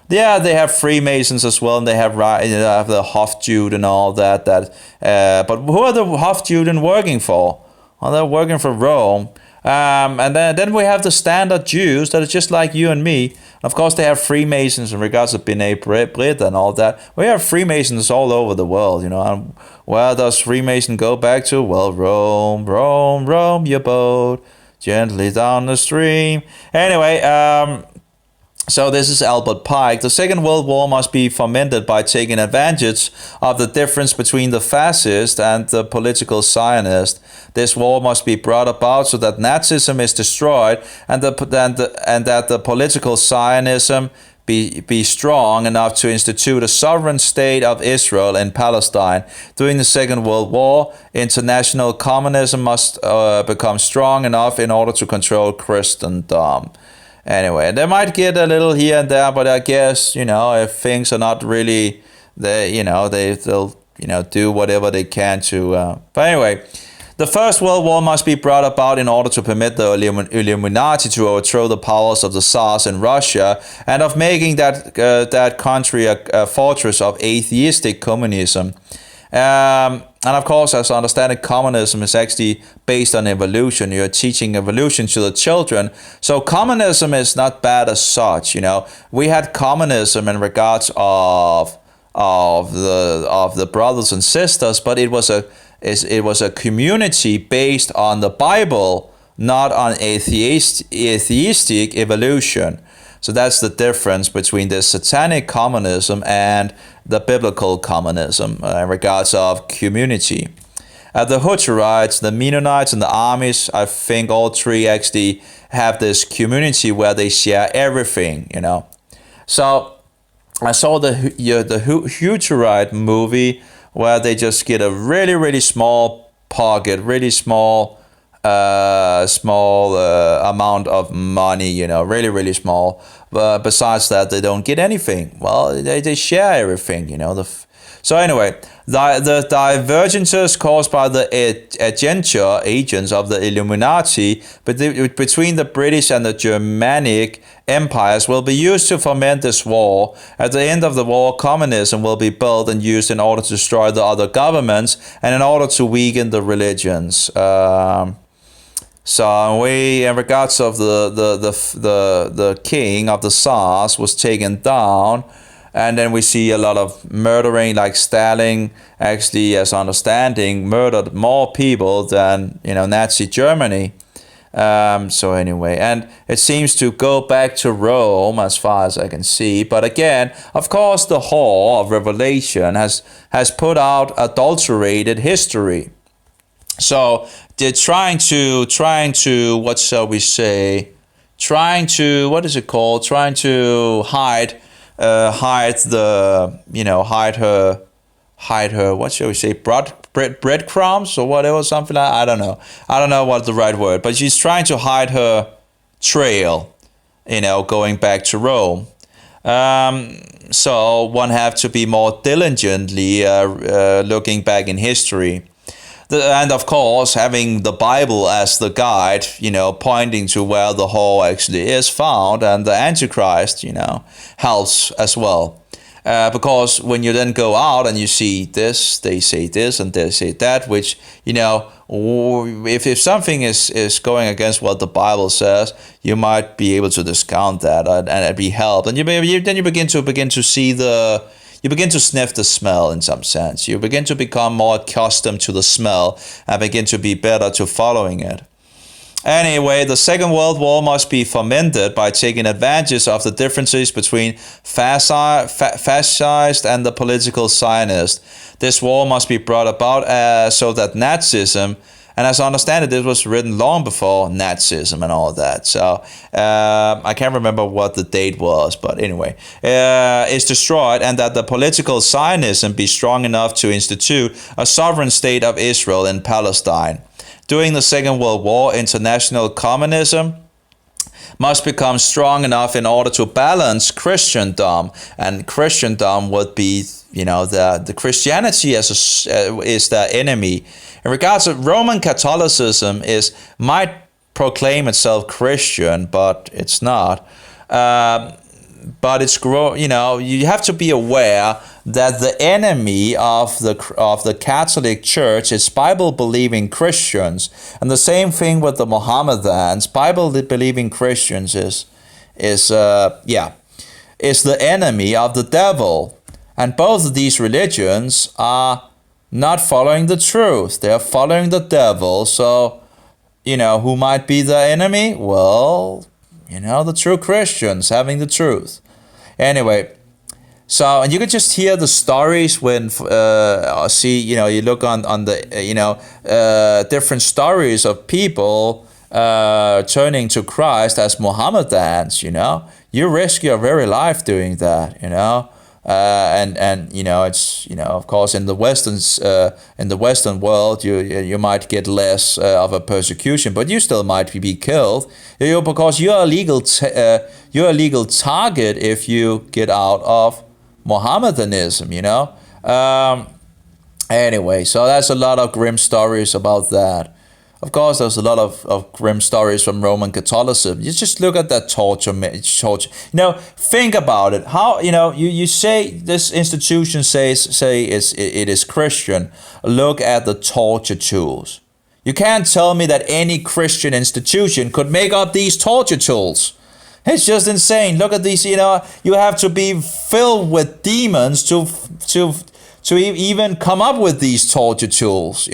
Yeah, they have Freemasons as well, and they have the Hofjude and all that. But who are the Hofjuden working for? Well, they're working for Rome. And then we have the standard Jews that are just like you and me. Of course, they have Freemasons in regards to B'nai B'rith and all that. We have Freemasons all over the world, And where does Freemason go back to? Well, Rome, Rome, Rome, your boat gently down the stream. Anyway, so this is Albert Pike. The Second World War must be fomented by taking advantage of the difference between the fascist and the political Zionist. This war must be brought about so that Nazism is destroyed and that the political Zionism be strong enough to institute a sovereign state of Israel in Palestine. During the Second World War, international communism must become strong enough in order to control Christendom. Anyway, they might get a little here and there, but I guess, if things are not really there, they'll, do whatever they can to. But anyway, the First World War must be brought about in order to permit the Illuminati to overthrow the powers of the Tsars in Russia and of making that country a fortress of atheistic communism. And of course, as I understand it, communism is actually based on evolution. You're teaching evolution to the children. So communism is not bad as such. We had communism in regards of the brothers and sisters, but it was a community based on the Bible, not on atheistic evolution. So that's the difference between the satanic communism and the biblical communism in regards of community. The Hutterites, the Mennonites, and the Amish, I think all three actually have this community where they share everything. So I saw the Hutterite movie where they just get a really, really small pocket, really small amount of money, really, really small. But besides that, they don't get anything. Well, they share everything, So anyway, the divergences caused by the agents of the Illuminati between the British and the Germanic empires will be used to foment this war. At the end of the war, communism will be built and used in order to destroy the other governments and in order to weaken the religions. So in regards of the king of the Tsars was taken down, and then we see a lot of murdering, like Stalin actually, as understanding, murdered more people than Nazi Germany. So anyway, and it seems to go back to Rome as far as I can see. But again, of course, the whore of Revelation has put out adulterated history. So they're trying to what shall we say? Trying to hide her what shall we say, breadcrumbs or whatever, something like, I don't know what the right word, but she's trying to hide her trail, going back to Rome. So one have to be more diligently looking back in history. And of course, having the Bible as the guide, pointing to where the whore actually is found, and the Antichrist, helps as well. Because when you then go out and you see this, they say this and they say that, which, if something is going against what the Bible says, you might be able to discount that and be helped. And then you begin to see you begin to sniff the smell in some sense. You begin to become more accustomed to the smell and begin to be better to following it. Anyway, the Second World War must be fomented by taking advantage of the differences between fascist and the political Zionist. This war must be brought about so that Nazism, and as I understand it, this was written long before Nazism and all that. So I can't remember what the date was, but anyway, is destroyed, and that the political Zionism be strong enough to institute a sovereign state of Israel in Palestine. During the Second World War, international communism must become strong enough in order to balance Christendom, and Christendom would be, the Christianity is their enemy. In regards to Roman Catholicism, might proclaim itself Christian, but it's not. But it's you have to be aware that the enemy of the Catholic Church is Bible-believing Christians, and the same thing with the Mohammedans. Bible-believing Christians is the enemy of the devil, and both of these religions are not following the truth. They are following the devil. So, who might be the enemy? Well, the true Christians having the truth. Anyway, so, and you can just hear the stories when, you look on the, different stories of people turning to Christ as Mohammedans, You risk your very life doing that, and it's of course in the Western world you might get less of a persecution, but you still might be killed, because you're a legal target if you get out of Mohammedanism. Anyway, so that's a lot of grim stories about that. Of course, there's a lot of grim stories from Roman Catholicism. You just look at that torture. Think about it. How, you say this institution say it is Christian. Look at the torture tools. You can't tell me that any Christian institution could make up these torture tools. It's just insane. Look at these, you have to be filled with demons to even come up with these torture tools,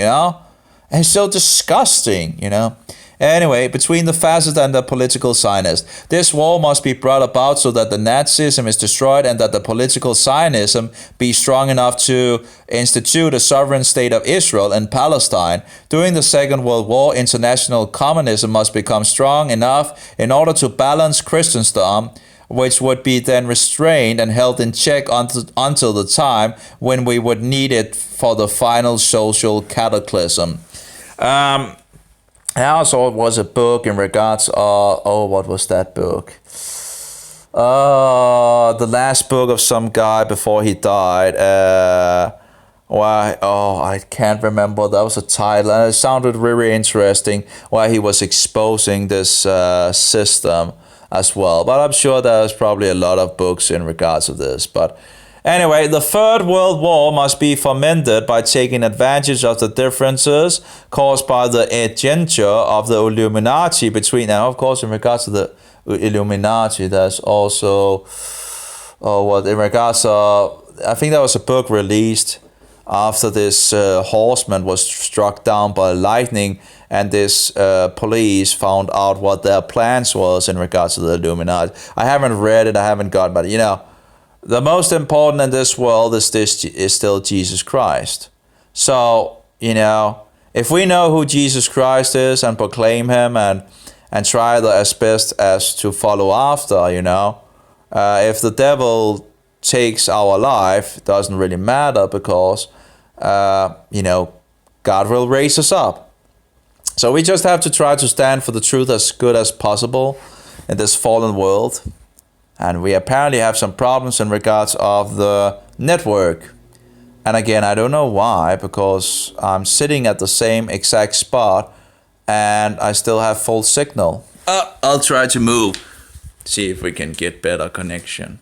It's so disgusting, Anyway, between the fascist and the political Zionists, this war must be brought about so that the Nazism is destroyed and that the political Zionism be strong enough to institute a sovereign state of Israel and Palestine. During the Second World War, international communism must become strong enough in order to balance Christendom, which would be then restrained and held in check until the time when we would need it for the final social cataclysm. I also was a book in regards of, what was that book? The last book of some guy before he died. I can't remember. That was a title, and it sounded really interesting. Why he was exposing this system as well. But I'm sure there's probably a lot of books in regards to this. But anyway, the Third World War must be fomented by taking advantage of the differences caused by the agenda of the Illuminati between, now of course in regards to the Illuminati, there's also, in regards to, I think there was a book released after this horseman was struck down by lightning, and this police found out what their plans was in regards to the Illuminati. I haven't read it, I haven't got, but the most important in this world is still Jesus Christ. So, if we know who Jesus Christ is and proclaim him and try as best as to follow after, if the devil takes our life, it doesn't really matter because, God will raise us up. So we just have to try to stand for the truth as good as possible in this fallen world. And we apparently have some problems in regards of the network. And again, I don't know why, because I'm sitting at the same exact spot and I still have full signal. I'll try to move, see if we can get better connection.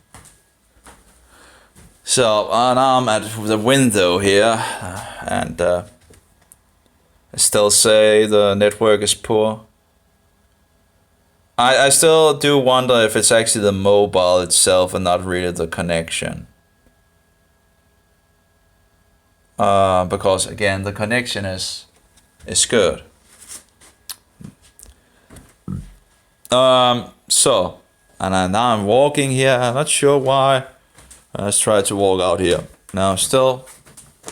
So now I'm at the window here, and I still say the network is poor. I still do wonder if it's actually the mobile itself and not really the connection. Because again, the connection is good. So, and now I'm walking here. I'm not sure why. Let's try to walk out here. Now still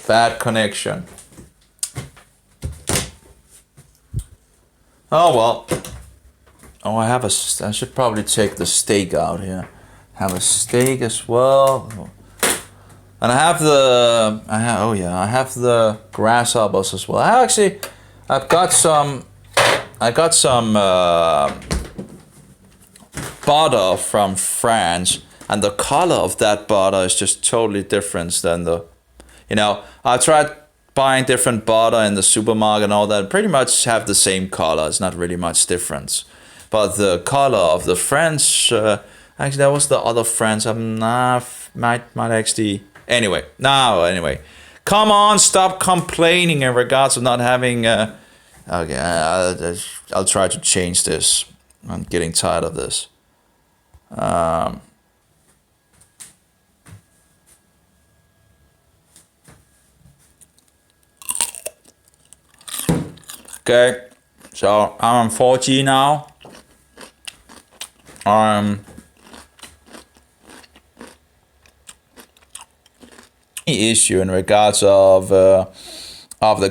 bad connection. Oh well. Oh, I should probably take the steak out here. Have a steak as well. And I have the grasshoppers as well. I got some butter from France, and the color of that butter is just totally different than I tried buying different butter in the supermarket and all that. Pretty much have the same color. It's not really much difference. But the color of the French, actually that was the other French. Might actually. Anyway. Come on, stop complaining in regards to not having. Okay, I'll try to change this. I'm getting tired of this. Okay, so I'm on 4G now. Issue in regards of the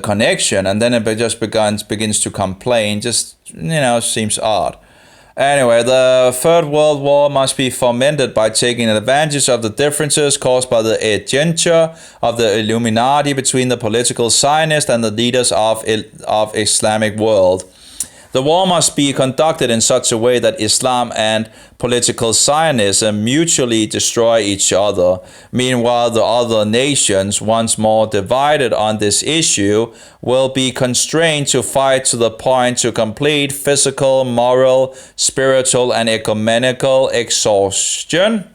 connection, and then it just begins to complain. Just seems odd. Anyway, the Third World War must be fomented by taking advantage of the differences caused by the agenda of the Illuminati between the political Zionists and the leaders of Islamic world. The war must be conducted in such a way that Islam and political Zionism mutually destroy each other. Meanwhile, the other nations, once more divided on this issue, will be constrained to fight to the point to complete physical, moral, spiritual, and ecumenical exhaustion.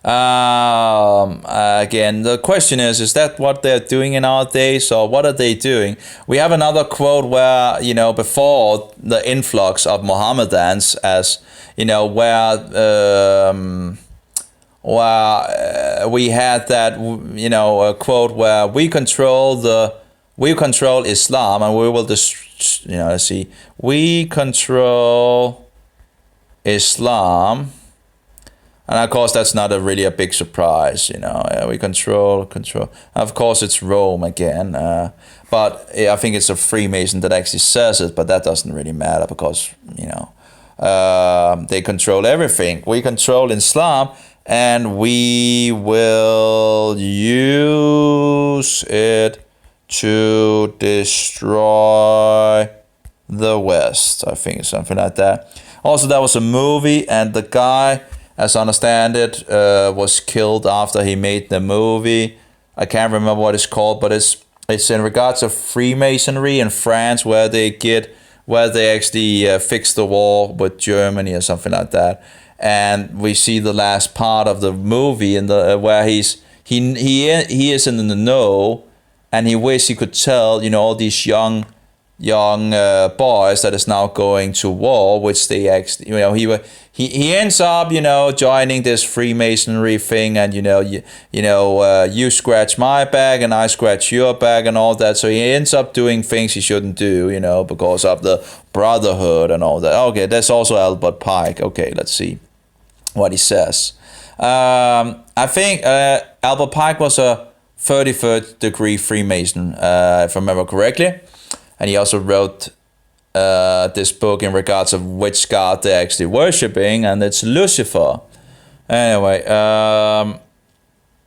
Again, the question is that what they're doing in our days, or what are they doing? We have another quote where, before the influx of Mohammedans, as where we had that, a quote where we control Islam, and we will we control Islam. And of course, that's not really a big surprise, we control. Of course, it's Rome again. But I think it's a Freemason that actually says it, but that doesn't really matter because, they control everything. We control Islam, and we will use it to destroy the West. I think something like that. Also, that was a movie, and the guy, as I understand it, was killed after he made the movie. I can't remember what it's called, but it's in regards of Freemasonry in France, where they actually fix the war with Germany or something like that. And we see the last part of the movie where he is in the know, and he wishes he could tell all these young boys that is now going to war, which they actually he ends up joining this Freemasonry thing, and you scratch my back and I scratch your back and all that. So he ends up doing things he shouldn't do, because of the brotherhood and all that. Okay, that's also Albert Pike. Okay, let's see what he says. I think Albert Pike was a 33rd degree Freemason, if I remember correctly. And he also wrote this book in regards of which god they're actually worshipping, and it's Lucifer. Anyway,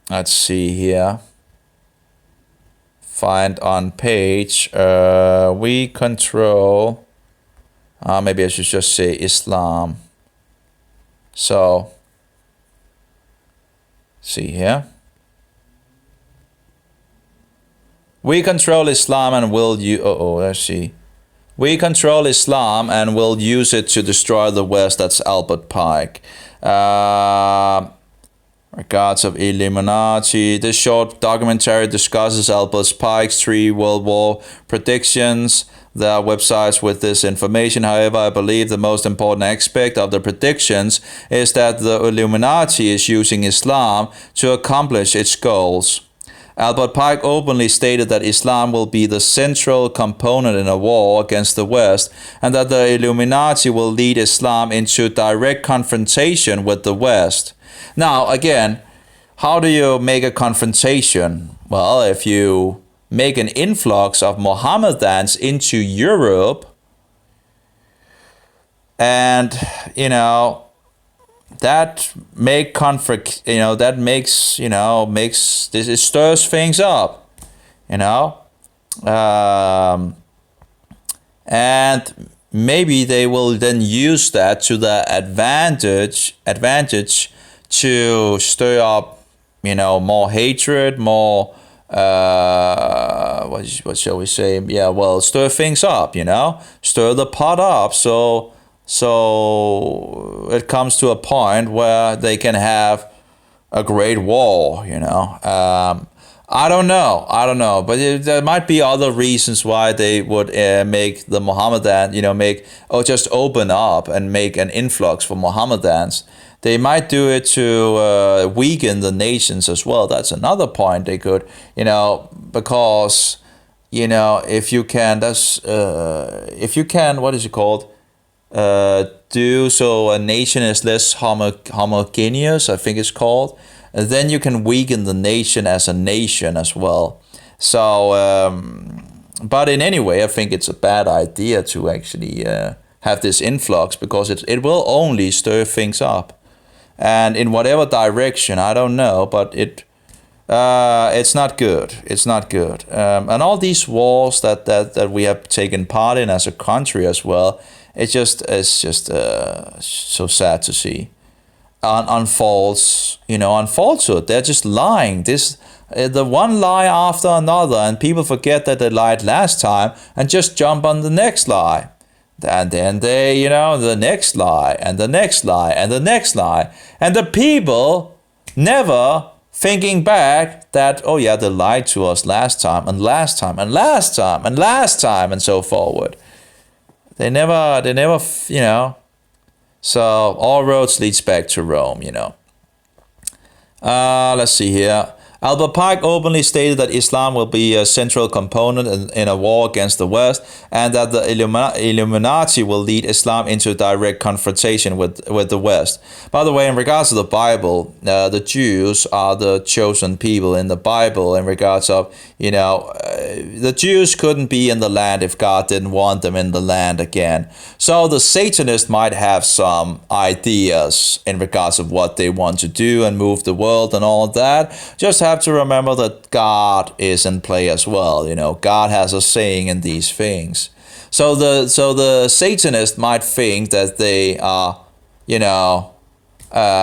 let's see here. Find on page. We control. Maybe I should just say Islam. So, see here. We control Islam and will let's see. We control Islam and will use it to destroy the West. That's Albert Pike. Regards of Illuminati. This short documentary discusses Albert Pike's 3 World War predictions. There are websites with this information. However, I believe the most important aspect of the predictions is that the Illuminati is using Islam to accomplish its goals. Albert Pike openly stated that Islam will be the central component in a war against the West, and that the Illuminati will lead Islam into direct confrontation with the West. Now, again, how do you make a confrontation? Well, if you make an influx of Mohammedans into Europe, and, that it stirs things up, and maybe they will then use that to their advantage to stir up, more hatred, more what shall we say? Yeah, well, stir things up, stir the pot up, so it comes to a point where they can have a great war, I don't know, but there might be other reasons why they would make the Mohammedan, just open up and make an influx for Mohammedans. They might do it to weaken the nations as well. That's another point they could, because, if you can, what is it called? Do so a nation is less homogeneous, I think it's called, and then you can weaken the nation as a nation as well. So, but in any way, I think it's a bad idea to actually have this influx, because it will only stir things up, and in whatever direction, I don't know, but It's not good. It's not good. And all these wars that we have taken part in as a country as well, it's just so sad to see. On falsehood. They're just lying. The one lie after another, and people forget that they lied last time and just jump on the next lie. And then they, the next lie, and the next lie, and the next lie. And the people never thinking back that, oh yeah, they lied to us last time, and last time, and last time, and last time, and so forward. They never, So all roads leads back to Rome, Let's see here. Albert Pike openly stated that Islam will be a central component in a war against the West, and that the Illuminati will lead Islam into direct confrontation with the West. By the way, in regards to the Bible, the Jews are the chosen people in the Bible. In regards of, the Jews couldn't be in the land if God didn't want them in the land again. So the Satanists might have some ideas in regards of what they want to do and move the world and all that. Just have to remember that God is in play as well. God has a saying in these things. So the Satanist might think that they are,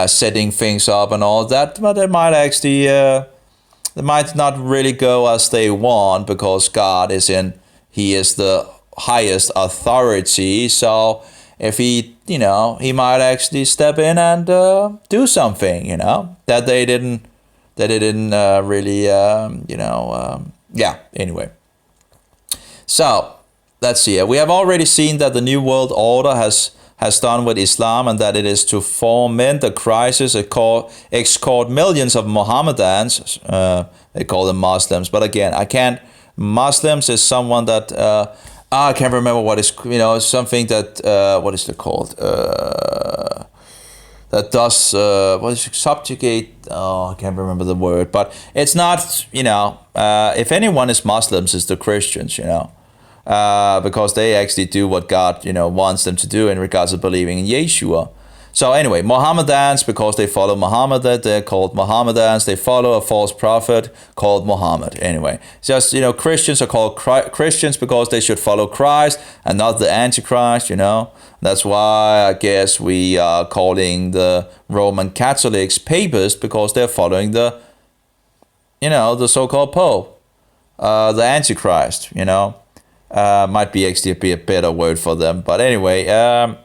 setting things up and all that, but they might actually, they might not really go as they want, because God He is the highest authority. So if he might actually step in and do something, that they didn't really, anyway. So, let's see. We have already seen that the New World Order has done with Islam, and that it is to foment the crisis, escort millions of Mohammedans, they call them Muslims, but again, Muslims is someone that, I can't remember what is, something that, what is it called? That does, subjugate, I can't remember the word, but it's not, if anyone is Muslims, it's the Christians, because they actually do what God, wants them to do in regards to believing in Yeshua. So anyway, Mohammedans, because they follow Muhammad, they're called Mohammedans. They follow a false prophet called Muhammad. Anyway, just, Christians are called Christians because they should follow Christ and not the Antichrist, That's why I guess we are calling the Roman Catholics papists, because they're following the so-called Pope, the Antichrist, might be actually be a better word for them. But anyway,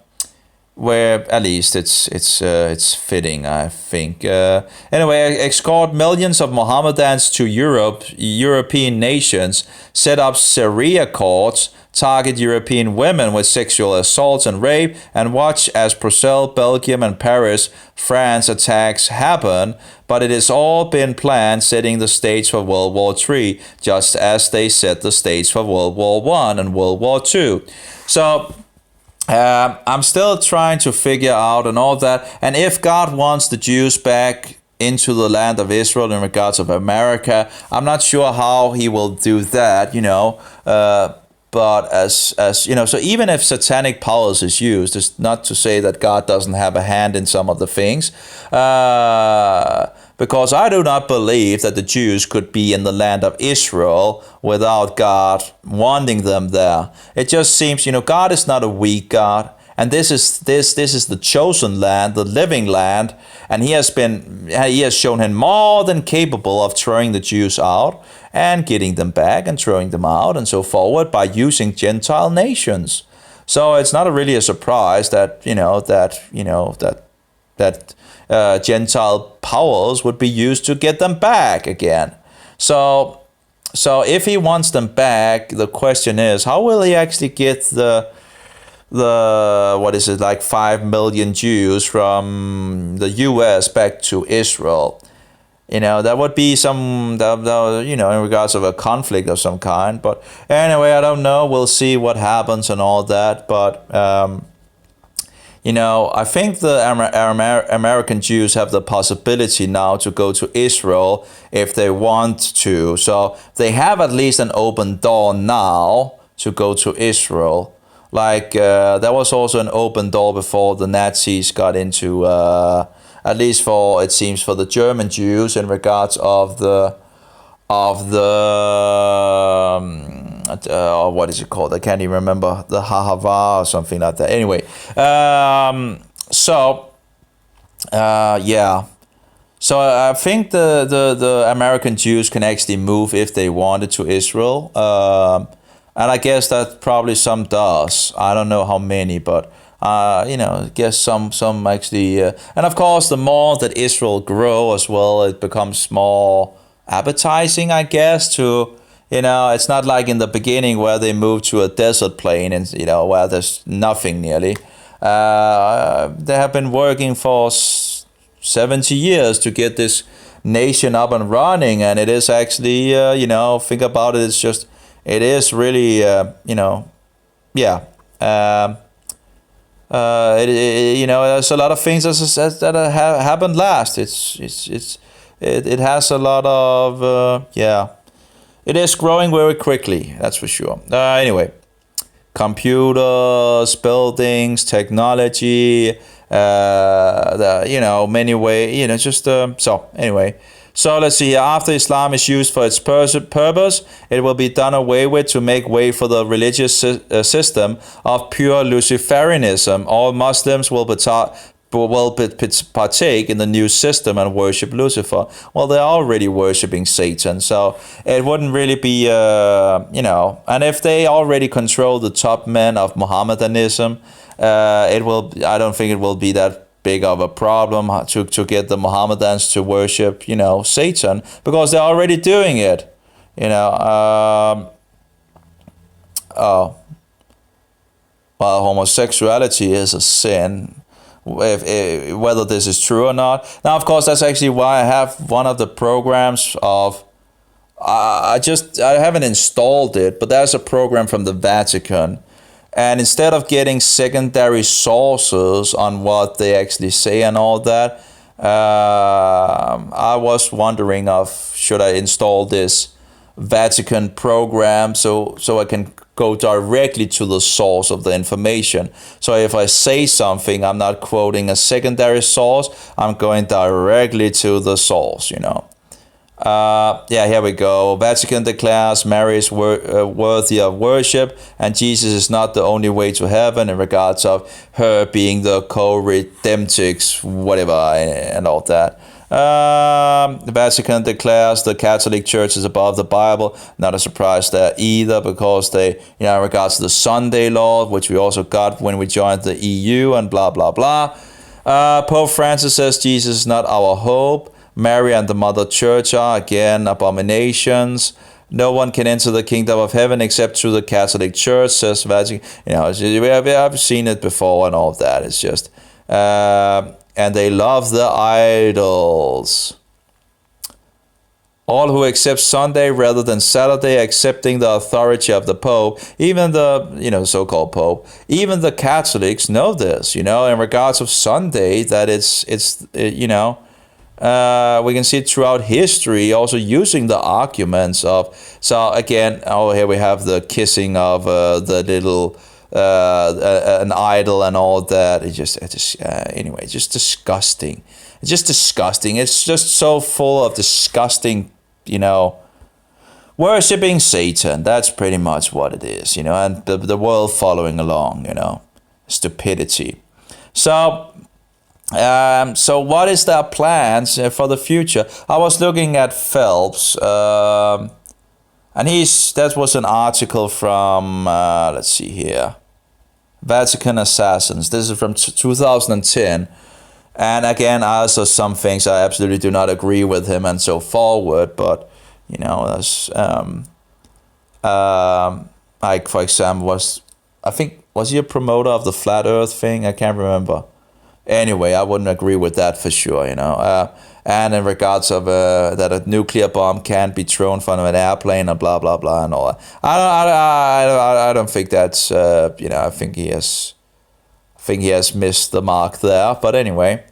where at least it's fitting, I think. Anyway, escort millions of Mohammedans to European nations, set up Sharia courts, target European women with sexual assaults and rape, and watch as Brussels, Belgium, and Paris, France attacks happen. But it has all been planned, setting the stage for World War III, just as they set the stage for World War I and World War II. So I'm still trying to figure out and all that. And if God wants the Jews back into the land of Israel in regards of America, I'm not sure how he will do that, but as so even if satanic powers is used, it's not to say that God doesn't have a hand in some of the things. Because I do not believe that the Jews could be in the land of Israel without God wanting them there. It just seems, God is not a weak God, and this is the chosen land, the living land, and He has shown Him more than capable of throwing the Jews out and getting them back and throwing them out and so forward by using Gentile nations. So it's not really a surprise that Gentile powers would be used to get them back again. So if He wants them back, the question is, how will He actually get the 5 million Jews from the U.S. back to Israel? That would be in regards of a conflict of some kind. But anyway, I don't know. We'll see what happens and all that. But I think the American Jews have the possibility now to go to Israel if they want to. So they have at least an open door now to go to Israel. Like there was also an open door before the Nazis got into at least for, it seems, for the German Jews in regards of the what is it called? I can't even remember, the Hahava or something like that. Anyway, yeah. So I think the American Jews can actually move if they wanted to Israel, and I guess that probably some does. I don't know how many, but I guess some actually. And of course, the more that Israel grow as well, it becomes more appetizing, I guess. To it's not like in the beginning where they moved to a desert plain and where there's nothing nearly. They have been working for 70 years to get this nation up and running, and it is actually think about it, it is really yeah. There's a lot of things that have happened last. It has a lot of it is growing very quickly, that's for sure. Anyway, computers, buildings, technology, many ways, so anyway. So let's see here. After Islam is used for its purpose, it will be done away with to make way for the religious system of pure Luciferianism. All Muslims will partake in the new system and worship Lucifer. Well, they're already worshipping Satan, so it wouldn't really be, and if they already control the top men of Mohammedanism, I don't think it will be that big of a problem to get the Mohammedans to worship, Satan, because they're already doing it, homosexuality is a sin. Whether this is true or not. Now, of course, that's actually why I have one of the programs of. I haven't installed it, but there's a program from the Vatican, and instead of getting secondary sources on what they actually say and all that, I was wondering should I install this Vatican program so I can go directly to the source of the information. So if I say something, I'm not quoting a secondary source, I'm going directly to the source, here we go. Vatican declares Mary is worthy of worship, and Jesus is not the only way to heaven in regards of her being the co-redemptrix, whatever, and all that. The Vatican declares the Catholic Church is above the Bible. Not a surprise there either, because they, in regards to the Sunday law, which we also got when we joined the EU, and blah, blah, blah. Pope Francis says Jesus is not our hope. Mary and the Mother Church are, again, abominations. No one can enter the kingdom of heaven except through the Catholic Church, says Vatican. I've seen it before and all of that. It's just... and they love the idols. All who accept Sunday rather than Saturday, accepting the authority of the Pope, even the, so-called Pope, even the Catholics know this, in regards of Sunday, that we can see it throughout history, also using the arguments of, so again, here we have the kissing of the little, an idol and all that. It's just disgusting. It's just disgusting. It's just so full of disgusting, worshipping Satan. That's pretty much what it is, and the world following along, stupidity. So what is their plans for the future? I was looking at Phelps, and that was an article from, let's see here, Vatican Assassins. This is from 2010. And again, also some things I absolutely do not agree with him and so forward. But, that's, like, for example, was he a promoter of the flat earth thing? I can't remember. Anyway, I wouldn't agree with that for sure, and in regards of that a nuclear bomb can't be thrown from an airplane and blah blah blah and all that. I don't think that's I think he has missed the mark there. But anyway,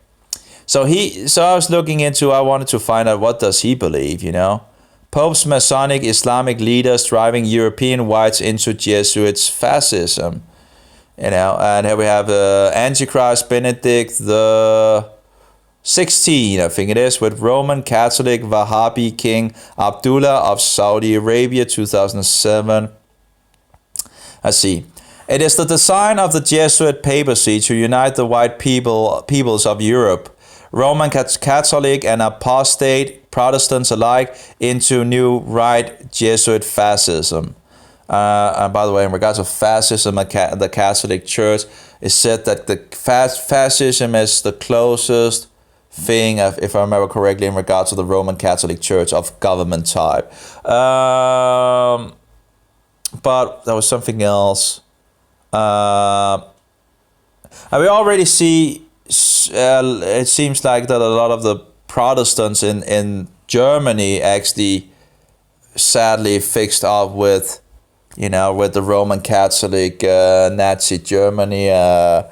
so I was looking into. I wanted to find out what does he believe, Pope's Masonic Islamic leaders driving European whites into Jesuits and here we have Antichrist Benedict the 16, I think it is, with Roman Catholic Wahhabi King Abdullah of Saudi Arabia, 2007. Let's see. It is the design of the Jesuit papacy to unite the white peoples of Europe, Roman Catholic and apostate Protestants alike, into new right Jesuit fascism. And by the way, in regards to fascism, the Catholic Church, is said that the fascism is the closest thing, if I remember correctly, in regards to the Roman Catholic Church of government type. But there was something else. And we already see, it seems like that a lot of the Protestants in Germany actually sadly fixed up with, with the Roman Catholic Nazi Germany, where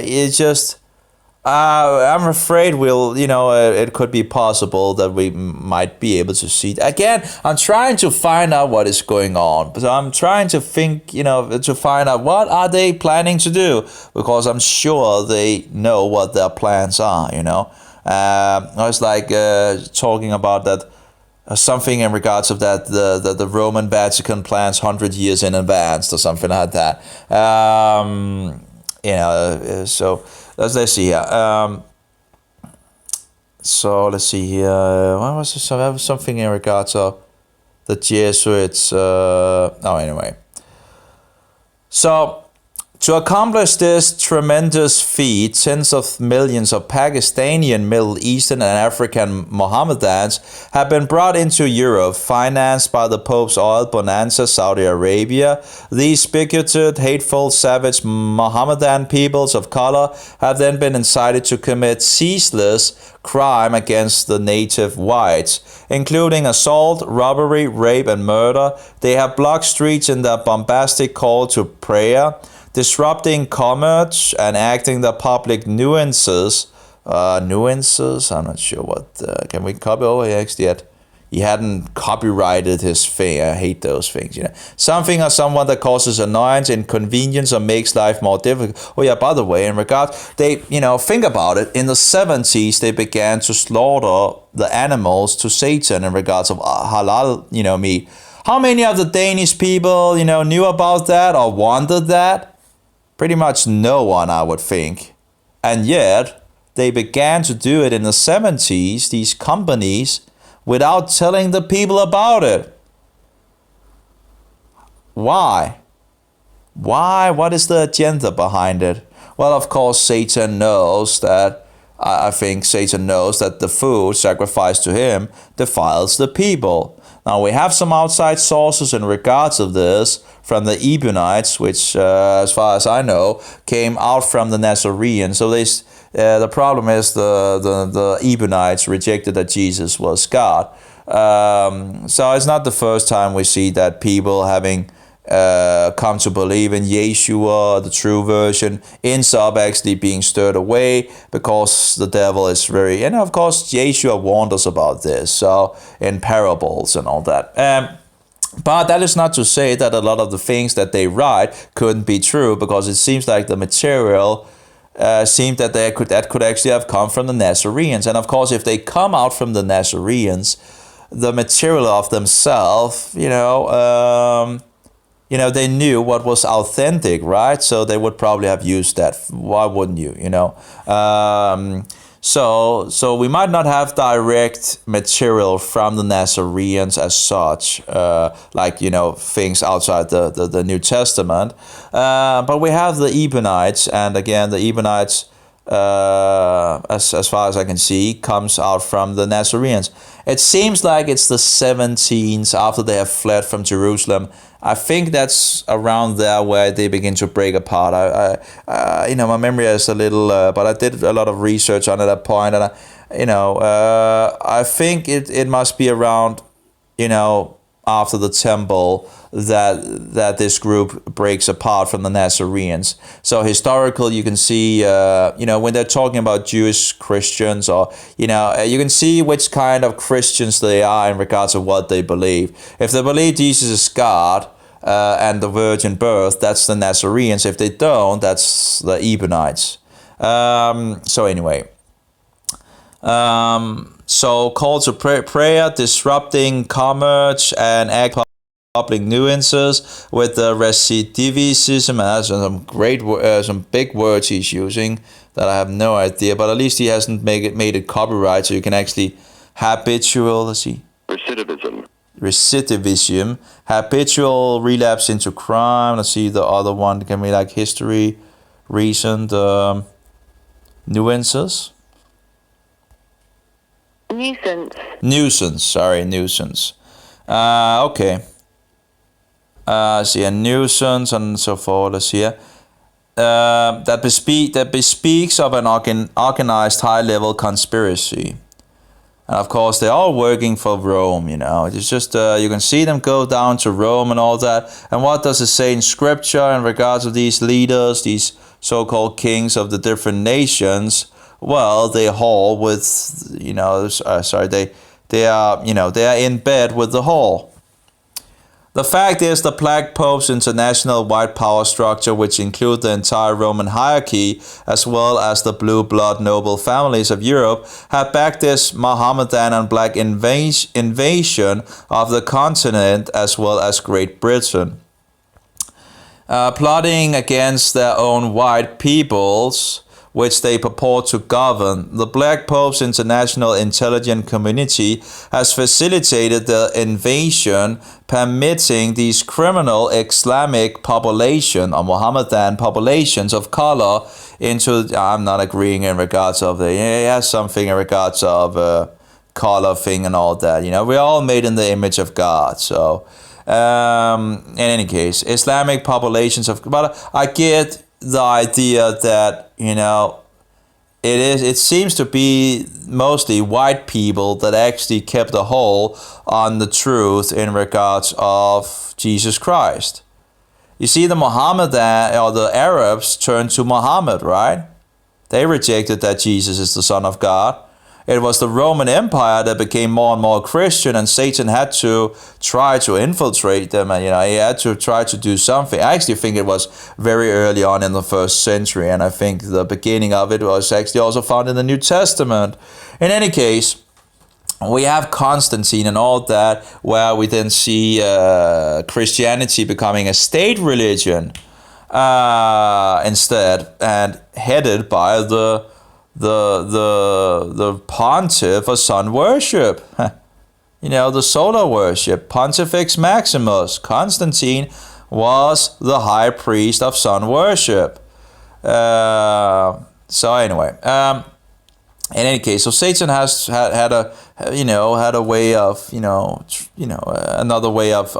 it's just, I'm afraid it could be possible that we might be able to see. Again, I'm trying to find out what is going on. So I'm trying to think, to find out what are they planning to do, because I'm sure they know what their plans are, I was like talking about that, something in regards of that the Roman Vatican plans 100 years in advance or something like that. So let's see here. So let's see here. What was this? There was something in regards of the Jesuits. Anyway. So, to accomplish this tremendous feat, tens of millions of Pakistani, Middle Eastern and African Mohammedans have been brought into Europe, financed by the Pope's oil bonanza, Saudi Arabia. These bigoted, hateful, savage Mohammedan peoples of color have then been incited to commit ceaseless crime against the native whites, including assault, robbery, rape, and murder. They have blocked streets in their bombastic call to prayer, disrupting commerce and acting the public nuisances. I'm not sure what. Can we copy over here? Actually, he hadn't copyrighted his thing. I hate those things. Something or someone that causes annoyance, inconvenience, or makes life more difficult. Oh yeah, by the way, in regard, they, think about it. In the 70s, they began to slaughter the animals to Satan in regards of halal, meat. How many of the Danish people, knew about that or wanted that? Pretty much no one, I would think. And yet, they began to do it in the 70s, these companies, without telling the people about it. Why? Why? What is the agenda behind it? Well, of course, Satan knows that, I think Satan knows that the food sacrificed to him defiles the people. Now, we have some outside sources in regards of this from the Ebionites, which, as far as I know, came out from the Nazarenes. So the problem is the Ebionites rejected that Jesus was God. So it's not the first time we see that people having come to believe in Yeshua, the true version, ends up actually being stirred away because the devil is very, and of course Yeshua warned us about this, so in parables and all that. But that is not to say that a lot of the things that they write couldn't be true, because it seems like the material seemed that that could actually have come from the Nazarenes. And of course, if they come out from the Nazarenes, the material of themselves, they knew what was authentic, right? So they would probably have used that. Why wouldn't you, So we might not have direct material from the Nazarenes as such, things outside the New Testament. But we have the Ebionites, and again, the Ebionites, as far as I can see, comes out from the Nazarenes. It seems like it's the 17th after they have fled from Jerusalem. I think that's around there where they begin to break apart. My memory is a little, but I did a lot of research on it at that point, and I think it must be around, after the temple that this group breaks apart from the Nazarenes. So historical, you can see, when they're talking about Jewish Christians, or, you can see which kind of Christians they are in regards to what they believe. If they believe Jesus is God, and the virgin birth, that's the Nazarenes. If they don't, that's the Ebionites. So anyway, so call to prayer, disrupting commerce and public nuances with the recidivism, and some some big words he's using that I have no idea, but at least he hasn't made it copyright, so you can actually habitual, let's see. Recidivism, habitual relapse into crime. Let's see, the other one can be like history, recent nuances. Nuisance. Okay. See, a nuisance and so forth. Let's see here. That bespeaks of an organized high-level conspiracy. And of course, they're all working for Rome, It's just, you can see them go down to Rome and all that. And what does it say in Scripture in regards to these leaders, these so-called kings of the different nations? Well, they haul with, they are in bed with the whore. The fact is, the Black Pope's international white power structure, which include the entire Roman hierarchy, as well as the blue blood noble families of Europe, have backed this Mohammedan and black invasion of the continent, as well as Great Britain. Plotting against their own white peoples, which they purport to govern. The Black Pope's international intelligence community has facilitated the invasion, permitting these criminal Islamic population or Mohammedan populations of color into, I'm not agreeing in regards of the, something in regards of color thing and all that. We're all made in the image of God. So, in any case, Islamic populations of, but I get the idea that, it seems to be mostly white people that actually kept a hold on the truth in regards of Jesus Christ. You see, the Mohammedan or the Arabs turned to Muhammad, right? They rejected that Jesus is the Son of God. It was the Roman Empire that became more and more Christian, and Satan had to try to infiltrate them, and he had to try to do something. I actually think it was very early on in the 1st century, and I think the beginning of it was actually also found in the New Testament. In any case, we have Constantine and all that, where we then see Christianity becoming a state religion instead, and headed by the pontiff of sun worship, the solar worship, Pontifex Maximus. Constantine was the high priest of sun worship. So anyway, in any case, so Satan has had a way of another way of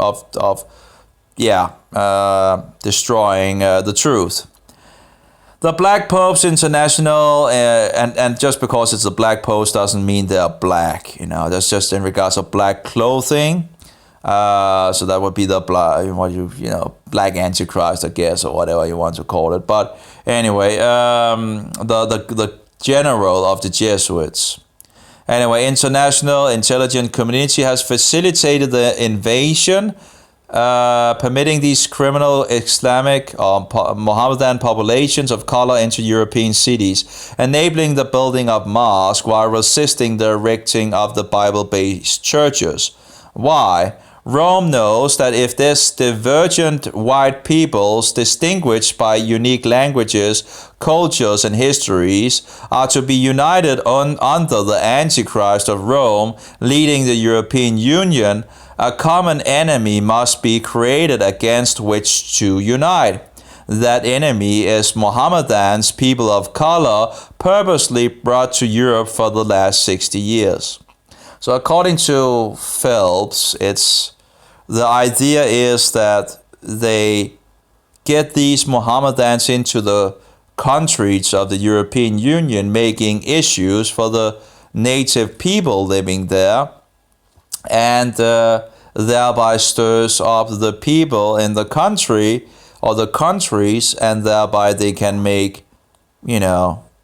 destroying the truth. The Black Pope's international, and just because it's a Black Pope doesn't mean they're black. That's just in regards of black clothing. So that would be the black Antichrist, I guess, or whatever you want to call it. But anyway, the general of the Jesuits. Anyway, international intelligence community has facilitated the invasion, permitting these criminal Islamic or Mohammedan populations of color into European cities, enabling the building of mosques while resisting the erecting of the Bible-based churches. Why? Rome knows that if this divergent white peoples, distinguished by unique languages, cultures, and histories, are to be united under the Antichrist of Rome, leading the European Union, a common enemy must be created against which to unite. That enemy is Mohammedans, people of color, purposely brought to Europe for the last 60 years. So according to Phelps, the idea is that they get these Mohammedans into the countries of the European Union, making issues for the native people living there, and thereby stirs up the people in the country or the countries, and thereby they can make,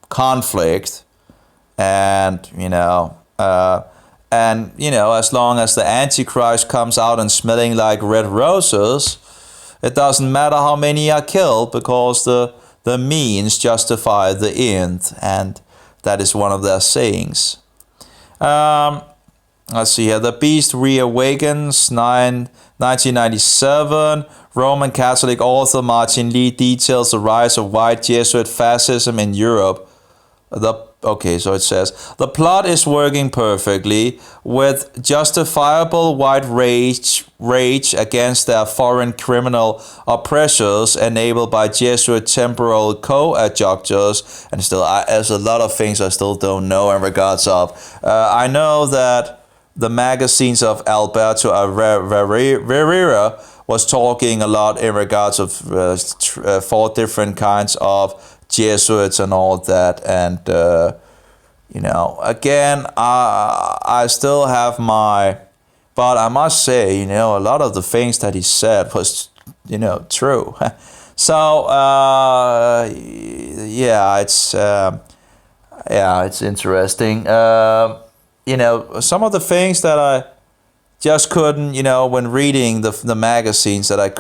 conflict, and, as long as the Antichrist comes out and smelling like red roses, it doesn't matter how many are killed, because the the means justify the end, and that is one of their sayings. Let's see here. The Beast Reawakens, 1997. Roman Catholic author Martin Lee details the rise of white Jesuit fascism in Europe. So it says, the plot is working perfectly, with justifiable white rage against their foreign criminal oppressors enabled by Jesuit temporal coadjutors, and still there's a lot of things I still don't know in regards of. I know that the magazines of Alberto Herrera was talking a lot in regards of 4 different kinds of Jesuits and all that, and again, I still have but I must say, a lot of the things that he said was, true. So it's interesting. Some of the things that I just couldn't, when reading the magazines, that I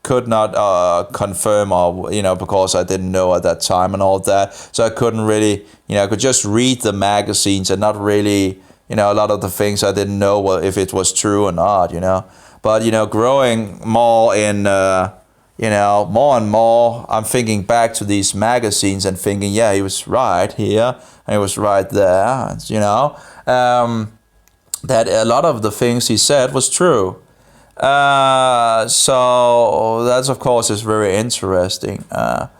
could not confirm, or because I didn't know at that time and all that, so I couldn't really, I could just read the magazines and not really, a lot of the things I didn't know if it was true or not, but growing more in more and more, I'm thinking back to these magazines and thinking, yeah, he was right here and he was right there, that a lot of the things he said was true. So that's, of course, is very interesting. But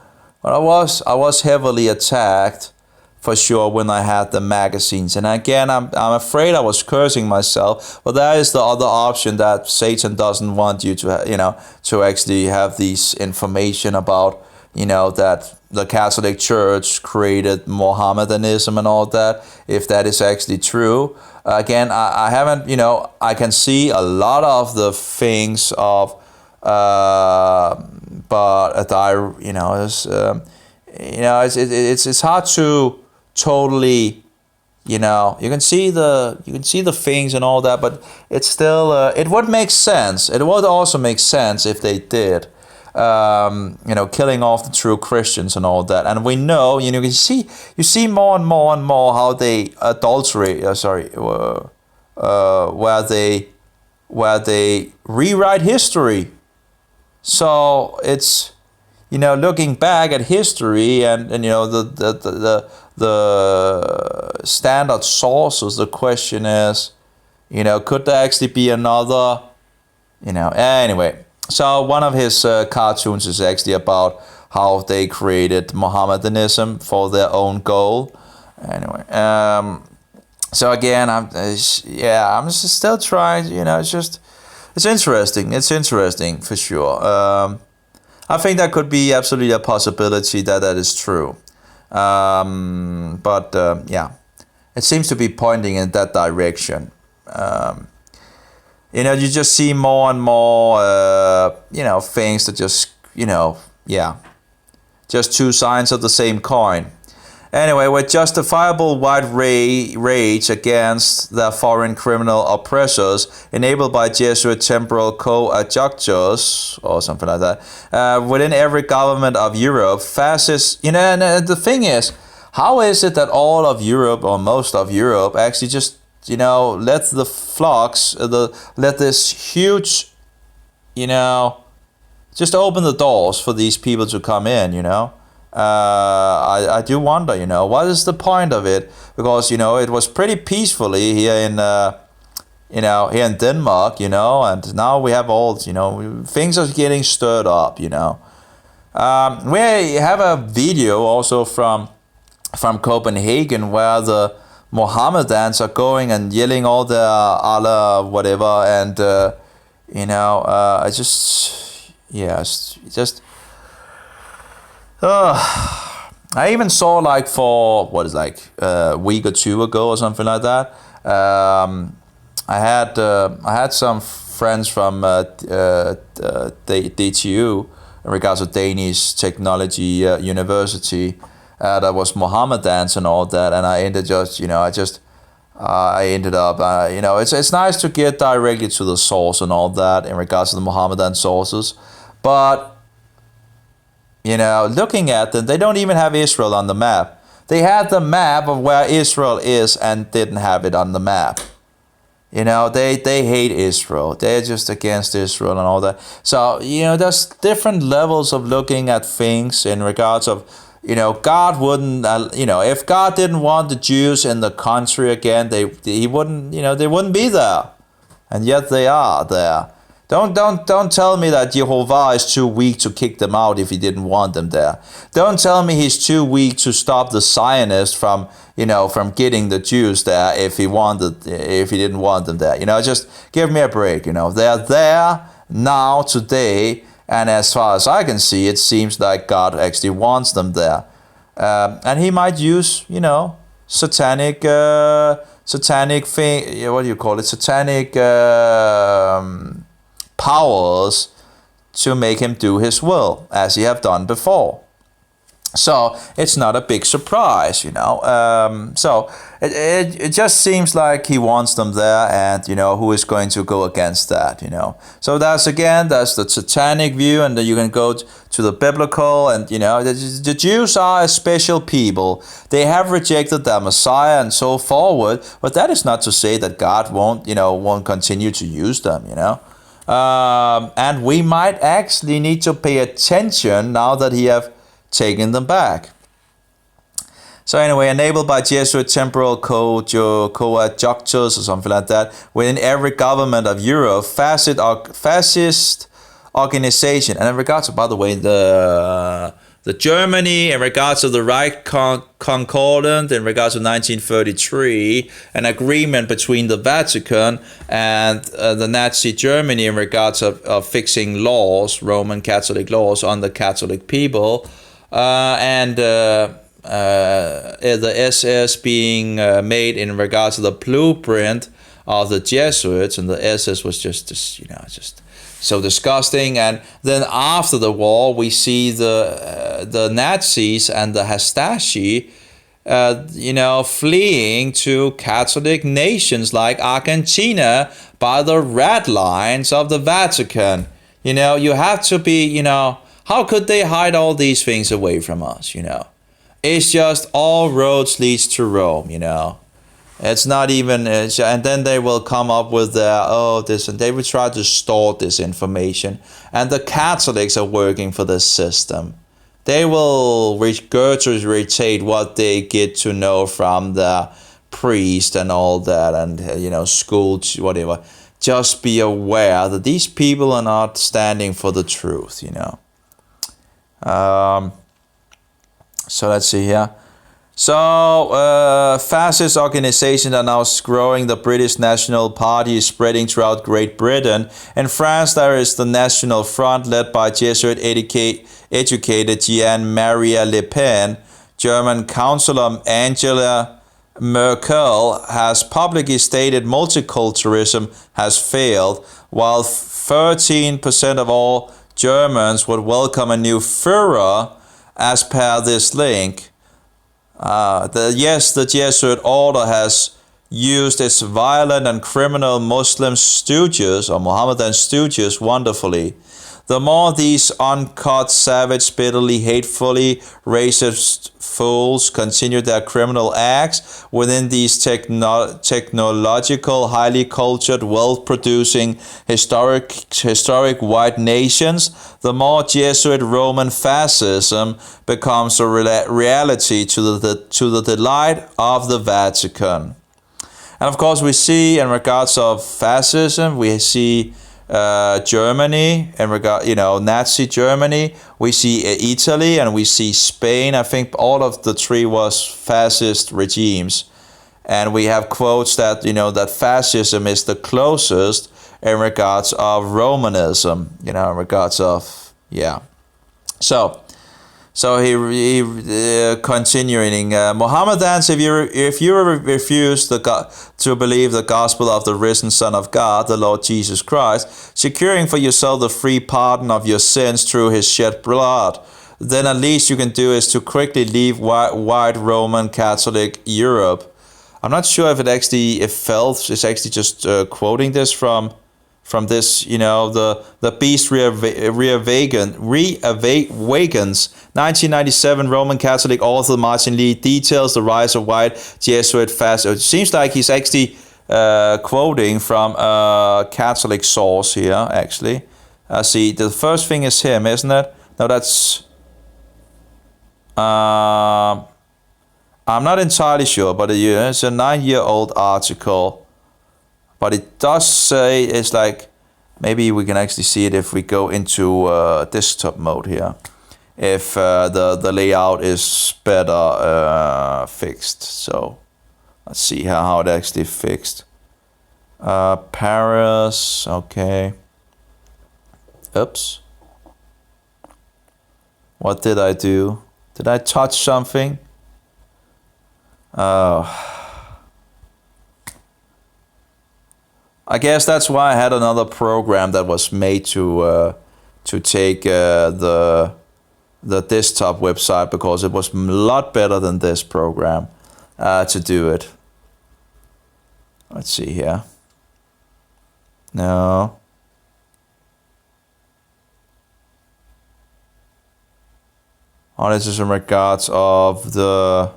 I was heavily attacked, for sure, when I had the magazines. And again, I'm afraid I was cursing myself. But that is the other option, that Satan doesn't want you to, to actually have these information about, that the Catholic Church created Mohammedanism and all that, if that is actually true. Again, I haven't, I can see a lot of the things of, but it's hard to totally, you can see the things and all that, but it's still, it would make sense. It would also make sense if they did. Killing off the true Christians and all that, and we know, you see more and more and more how they adulterate. Where they rewrite history. So it's looking back at history and the standard sources. The question is, could there actually be another? Anyway. So one of his cartoons is actually about how they created Mohammedanism for their own goal. Anyway, so again, I'm still trying. It's interesting. It's interesting for sure. I think that could be absolutely a possibility that is true. But it seems to be pointing in that direction. You just see more and more, things that just 2 sides of the same coin. Anyway, with justifiable white rage against their foreign criminal oppressors, enabled by Jesuit temporal coadjutors, or something like that, within every government of Europe, fascists, and the thing is, how is it that all of Europe, or most of Europe, actually just let the flocks, let this huge, just open the doors for these people to come in, I do wonder, what is the point of it? Because, it was pretty peacefully here in, here in Denmark, and now we have all, things are getting stirred up, We have a video also from Copenhagen where the Mohammedans are going and yelling all the Allah whatever, and I even saw for a week or 2 ago or something like that. I had some friends from DTU, in regards to Danish Technology University. That was Mohammedans and all that, and I ended up, it's nice to get directly to the source and all that in regards to the Mohammedan sources, but looking at them, they don't even have Israel on the map. They had the map of where Israel is and didn't have it on the map. They hate Israel. They're just against Israel and all that. So, there's different levels of looking at things in regards of, God wouldn't, if God didn't want the Jews in the country again, they wouldn't be there. And yet they are there. Don't tell me that Jehovah is too weak to kick them out if he didn't want them there. Don't tell me he's too weak to stop the Zionists from getting the Jews there if he didn't want them there. Just give me a break. They're there now, today, and as far as I can see, it seems like God actually wants them there. And he might use, satanic thing, what do you call it? Satanic powers to make him do his will, as he have done before. So it's not a big surprise, So it just seems like he wants them there, and who is going to go against that, So that's the satanic view, and then you can go to the biblical, and the Jews are a special people. They have rejected their Messiah and so forward, but that is not to say that God won't continue to use them, And we might actually need to pay attention now that he have taken them back. So anyway, enabled by Jesuit temporal coadjutors or something like that, within every government of Europe, fascist organization. And in regards to, by the way, the Germany, in regards to the Reich Concordant, in regards to 1933, an agreement between the Vatican and the Nazi Germany in regards of fixing laws, Roman Catholic laws on the Catholic people, and the SS being made in regards to the blueprint of the Jesuits, and the SS was just so disgusting. And then after the war, we see the Nazis and the Hastasi, fleeing to Catholic nations like Argentina by the red lines of the Vatican. You have to be, how could they hide all these things away from us, It's just all roads leads to Rome, It's not even, and then they will come up with this, and they will try to store this information. And the Catholics are working for this system. They will regurgitate what they get to know from the priest and all that, and school, whatever. Just be aware that these people are not standing for the truth. So let's see here. So, fascist organizations are now growing. The British National Party is spreading throughout Great Britain. In France, there is the National Front led by Jesuit-educated Jean-Marie Le Pen. German Chancellor Angela Merkel has publicly stated multiculturalism has failed, while 13% of all Germans would welcome a new Führer, as per this link. The Jesuit order has used its violent and criminal Muslim stooges or Mohammedan stooges wonderfully. The more these uncut, savage, bitterly, hatefully racist fools continue their criminal acts within these technological, highly cultured, wealth-producing, historic white nations, the more Jesuit Roman fascism becomes a reality to the delight of the Vatican. And of course, we see in regards of fascism, we see Germany, in regard, Nazi Germany. We see Italy and we see Spain. I think all of the three was fascist regimes, and we have quotes that that fascism is the closest in regards of Romanism. In regards of So he continuing, Mohammedans, if you refuse to believe the gospel of the risen Son of God, the Lord Jesus Christ, securing for yourself the free pardon of your sins through his shed blood, then at least you can do is to quickly leave white Roman Catholic Europe. I'm not sure if Phelps is actually just quoting this from from this, the beast reawakens. 1997 Roman Catholic author Martin Lee details the rise of white Jesuit fast. It seems like he's actually quoting from a Catholic source here, actually. See, the first thing is him, isn't it? No, that's... I'm not entirely sure, but it's a 9-year-old article. But it does say, it's like, maybe we can actually see it if we go into desktop mode here. If the layout is better fixed. So let's see how it actually fixed. Paris, okay. Oops. What did I do? Did I touch something? I guess that's why I had another program that was made to take the desktop website, because it was a lot better than this program to do it. Let's see here. No. Oh, this is in regards of the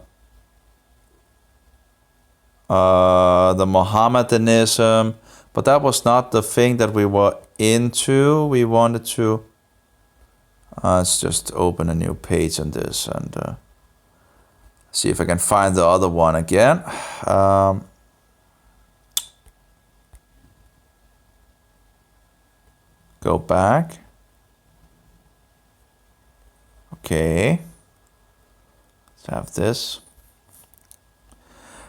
Mohammedanism, but that was not the thing that we were into. We wanted to... let's just open a new page on this and see if I can find the other one again. Go back. Okay. Let's have this.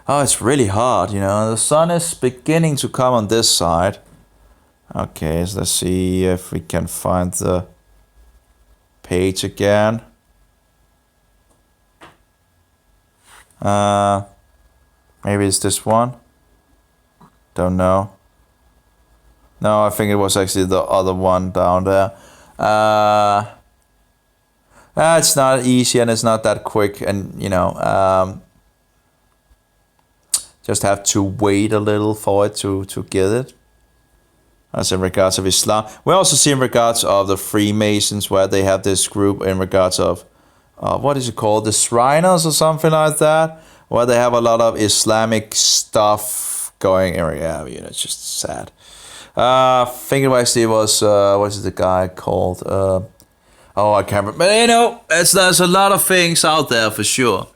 Oh, it's really hard, The sun is beginning to come on this side. Okay, so let's see if we can find the page again. Maybe it's this one. Don't know. No, I think it was actually the other one down there. It's not easy and it's not that quick, and just have to wait a little for it to get it. That's in regards of Islam. We also see in regards of the Freemasons, where they have this group in regards of, what is it called? The Shriners or something like that, where they have a lot of Islamic stuff going. Yeah, it's just sad. I think it actually was, what is the guy called? I can't remember. But there's a lot of things out there for sure.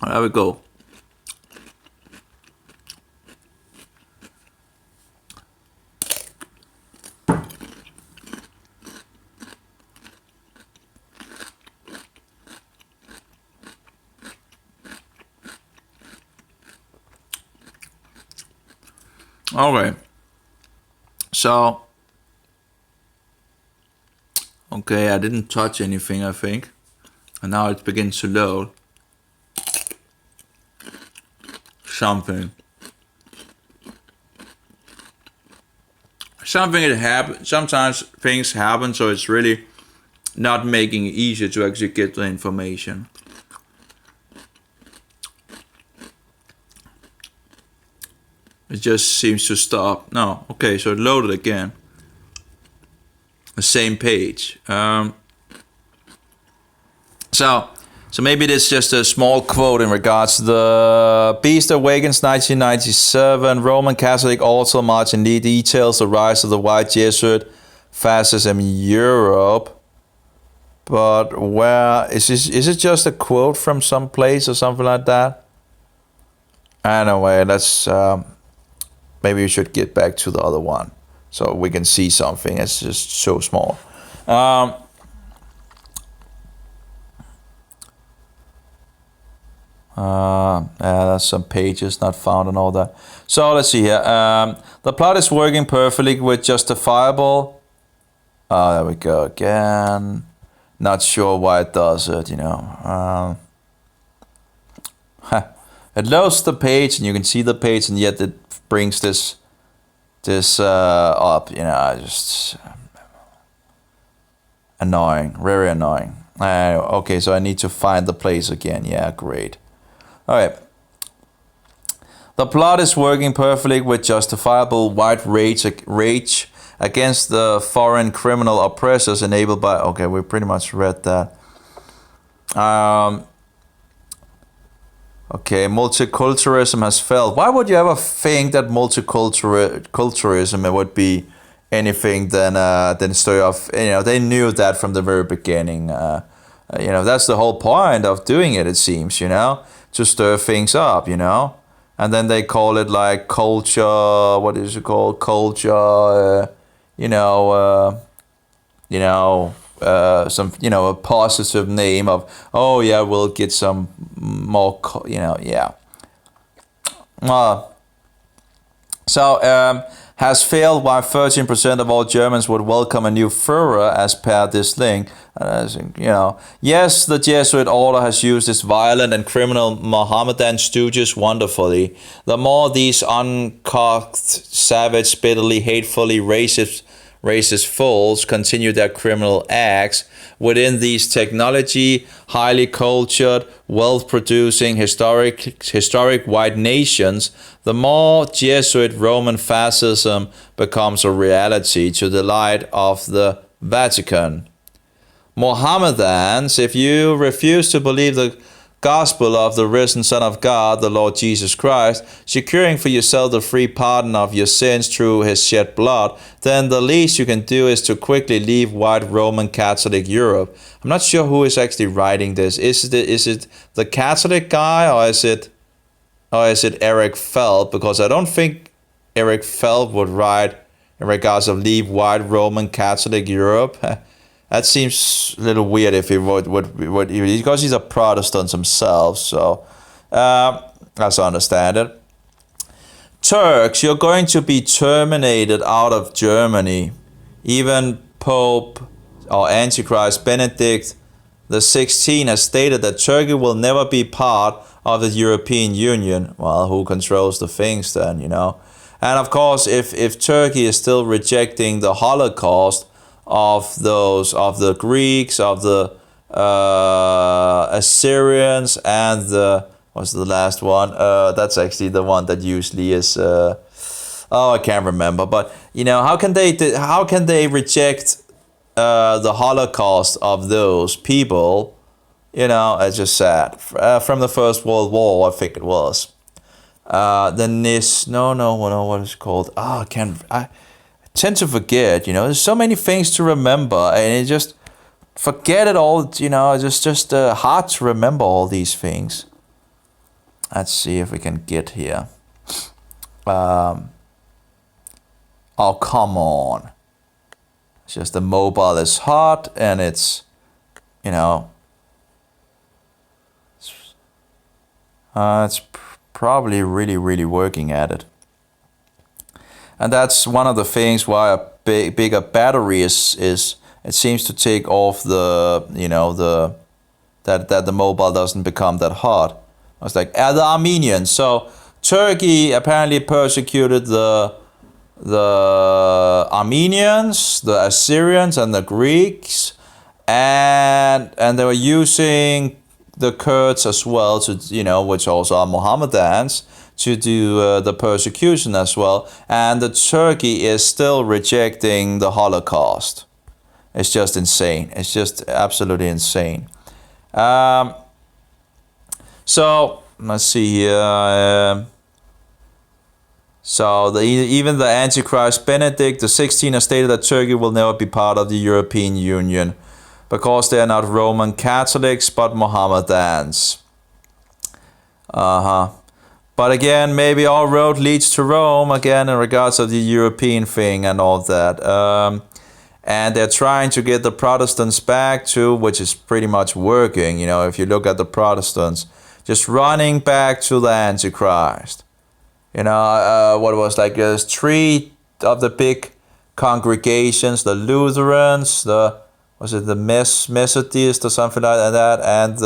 There we go. Okay. So, okay, I didn't touch anything, I think. And now it begins to load. Something it happens. Sometimes things happen, so it's really not making it easier to actually get the information. It just seems to stop. No, okay, so it loaded again. The same page. So maybe this is just a small quote in regards to the Beast Awakens 1997, Roman Catholic author Martin Lee details the rise of the white Jesuit fascism in Europe. But where is this? Is it just a quote from some place or something like that? Anyway, let's maybe we should get back to the other one so we can see something. It's just so small. There's some pages not found and all that. So let's see here. The plot is working perfectly with justifiable. There we go again. Not sure why it does it, It loads the page and you can see the page, and yet it brings this up, just annoying, very annoying. Okay, so I need to find the place again. Yeah, great. All right. The plot is working perfectly with justifiable white rage against the foreign criminal oppressors enabled by... Okay, we pretty much read that. Okay, multiculturalism has failed. Why would you ever think that multiculturalism would be anything than stir off? You know, they knew that from the very beginning. You know, that's the whole point of doing it, it seems, you know, to stir things up, you know. And then they call it like culture, what is it called? Culture, some, you know, a positive name of, oh yeah, we'll get some more, you know, yeah. Has failed while 13% of all Germans would welcome a new Führer as per this link. You know, yes, the Jesuit order has used its violent and criminal Mohammedan stooges wonderfully. The more these uncocked, savage, bitterly, hatefully racist fools continue their criminal acts within these technology, highly cultured, wealth-producing, historic white nations, the more Jesuit Roman fascism becomes a reality to the light of the Vatican. Mohammedans, if you refuse to believe the gospel of the risen Son of God, the Lord Jesus Christ, securing for yourself the free pardon of your sins through his shed blood, then the least you can do is to quickly leave white Roman Catholic Europe. I'm not sure who is actually writing this. Is it the Catholic guy, or is it Eric Feld? Because I don't think Eric Feld would write in regards of leave white Roman Catholic Europe. That seems a little weird if he would because he's a Protestant himself. So, as I understand it, Turks, you're going to be terminated out of Germany. Even Pope or Antichrist Benedict the 16th has stated that Turkey will never be part of the European Union. Well, who controls the things then, you know? And of course, if Turkey is still rejecting the Holocaust of the Greeks, of the Assyrians, and what's the last one? That's actually the one that usually is. I can't remember. But you know, how can they reject the Holocaust of those people? You know, it's just sad. From the First World War, I think it was. What is it called? I tend to forget, you know, there's so many things to remember, and it just forget it all, you know, it's just hard to remember all these things. Let's see if we can get here. Oh, come on. It's just the mobile is hot, and it's, you know, it's probably really working at it. And that's one of the things why a bigger battery is it seems to take off the, you know, that the mobile doesn't become that hot. It's like the Armenians. So Turkey apparently persecuted the Armenians, the Assyrians, and the Greeks, and they were using the Kurds as well to, you know, which also are Mohammedans, to do the persecution as well. And the Turkey is still rejecting the Holocaust. It's just insane. It's just absolutely insane. So let's see here. Even the Antichrist Benedict the 16th has stated that Turkey will never be part of the European Union because they are not Roman Catholics but Mohammedans. But again, maybe all road leads to Rome, again, in regards of the European thing and all that. And they're trying to get the Protestants back too, which is pretty much working. You know, if you look at the Protestants, just running back to the Antichrist. You know, what was like, there's three of the big congregations, the Lutherans, the Methodists or something like that, and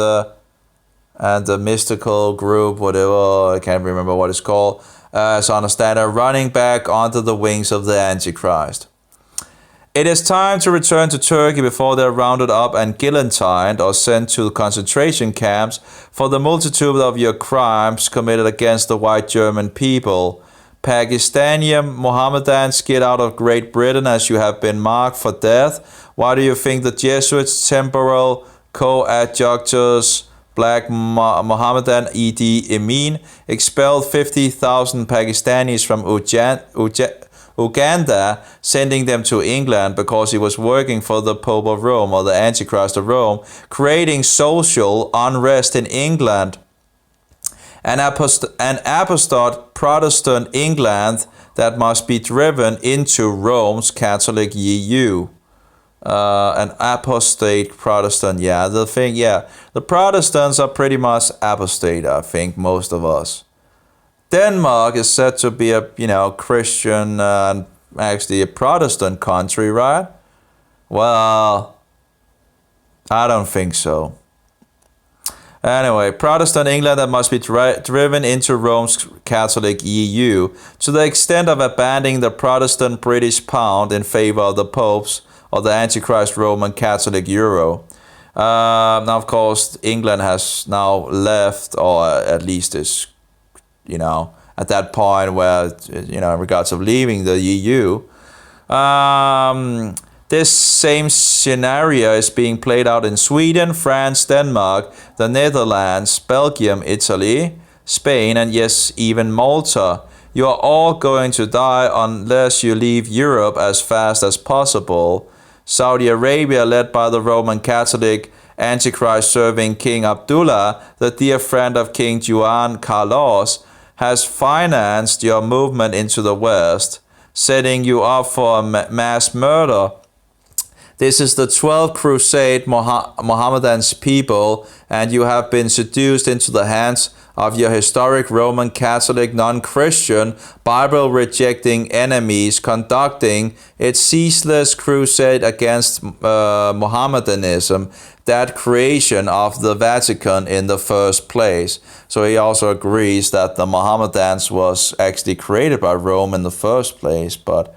the mystical group, whatever, I can't remember what it's called. So I understand, are running back onto the wings of the Antichrist. It is time to return to Turkey before they are rounded up and guillotined or sent to concentration camps for the multitude of your crimes committed against the white German people. Pakistani Mohammedans, get out of Great Britain as you have been marked for death. Why do you think the Jesuits, temporal coadjutors, Black Mohammedan Idi Amin expelled 50,000 Pakistanis from Uganda, sending them to England because he was working for the Pope of Rome or the Antichrist of Rome, creating social unrest in England? An apostate Protestant England that must be driven into Rome's Catholic EU. An apostate Protestant, the Protestants are pretty much apostate, I think, most of us. Denmark is said to be a, Christian and actually a Protestant country, right? Well, I don't think so. Anyway, Protestant England that must be driven into Rome's Catholic EU to the extent of abandoning the Protestant British pound in favor of the Pope's or the Antichrist Roman Catholic euro. Now, of course, England has now left, or at least is, at that point where, in regards of leaving the EU. This same scenario is being played out in Sweden, France, Denmark, the Netherlands, Belgium, Italy, Spain, and yes, even Malta. You are all going to die unless you leave Europe as fast as possible. Saudi Arabia, led by the Roman Catholic Antichrist-serving King Abdullah, the dear friend of King Juan Carlos, has financed your movement into the West, setting you up for a mass murder. This is the 12th crusade, Mohammedans people, and you have been seduced into the hands of your historic Roman Catholic non-Christian Bible-rejecting enemies, conducting its ceaseless crusade against Mohammedanism, that creation of the Vatican in the first place. So he also agrees that the Mohammedans was actually created by Rome in the first place, but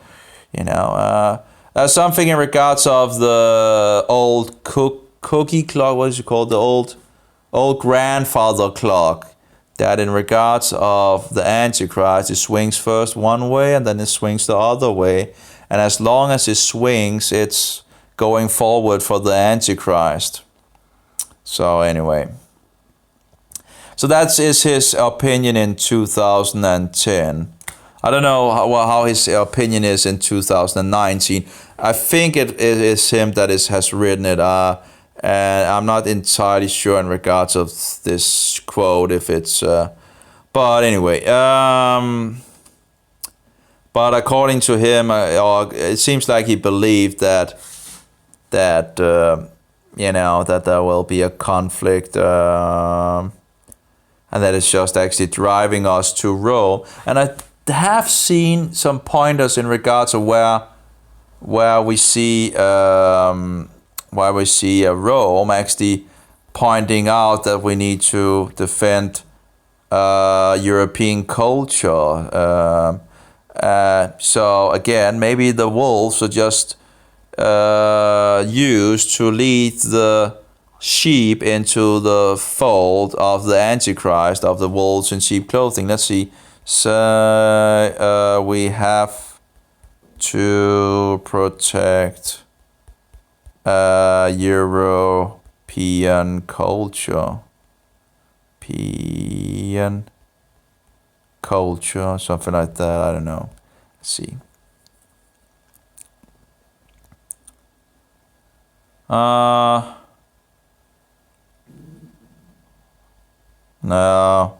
something in regards of the old cookie clock, what is it called? The old grandfather clock. That in regards of the Antichrist, it swings first one way and then it swings the other way. And as long as it swings, it's going forward for the Antichrist. So anyway. So that is his opinion in 2010. I don't know how his opinion is in 2019. I think it is him that has written it. And I'm not entirely sure in regards of this quote if it's. But anyway, but according to him, it seems like he believed that that there will be a conflict. And that it's just actually driving us to Rome. And I have seen some pointers in regards to where we see Rome actually pointing out that we need to defend European culture. So again, maybe the wolves are just used to lead the sheep into the fold of the Antichrist, of the wolves in sheep clothing. Let's see. So we have to protect European culture. European culture, something like that. I don't know. Let's see. No,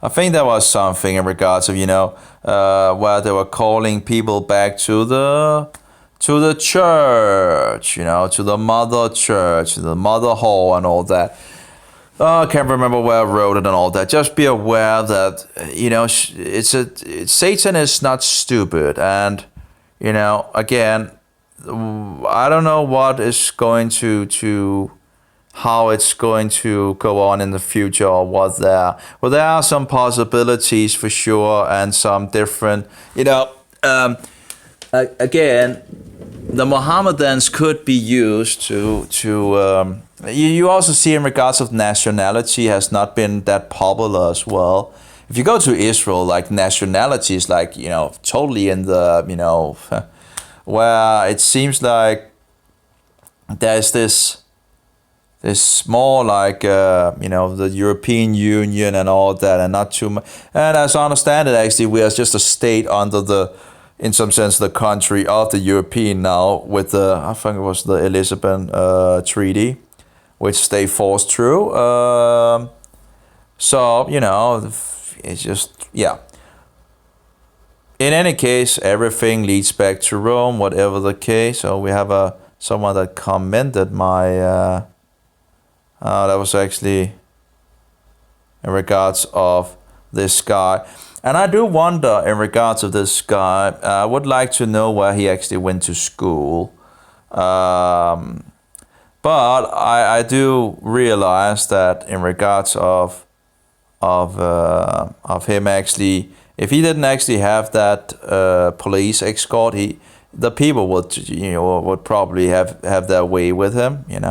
I think there was something in regards of where they were calling people back to the church, to the mother church, the mother hall, and all that. I can't remember where I wrote it and all that. Just be aware that Satan is not stupid, and again, I don't know what is going to how it's going to go on in the future or what there. Well, there are some possibilities for sure, and some different, again, the Mohammedans could be used to you also see in regards of nationality has not been that popular as well. If you go to Israel, like nationality is like, totally in the, where it seems like there's this more like the European Union and all that, and not too much. And as I understand it, actually, we are just a state under in some sense, the country of the European now, with I think it was the Lisbon Treaty, which they forced through. So it's just, yeah. In any case, everything leads back to Rome, whatever the case. So we have someone that commented my. That was actually in regards of this guy. And I do wonder, in regards of this guy, I would like to know where he actually went to school. But I do realize that in regards of him actually, if he didn't actually have that police escort, the people would probably have their way with him, in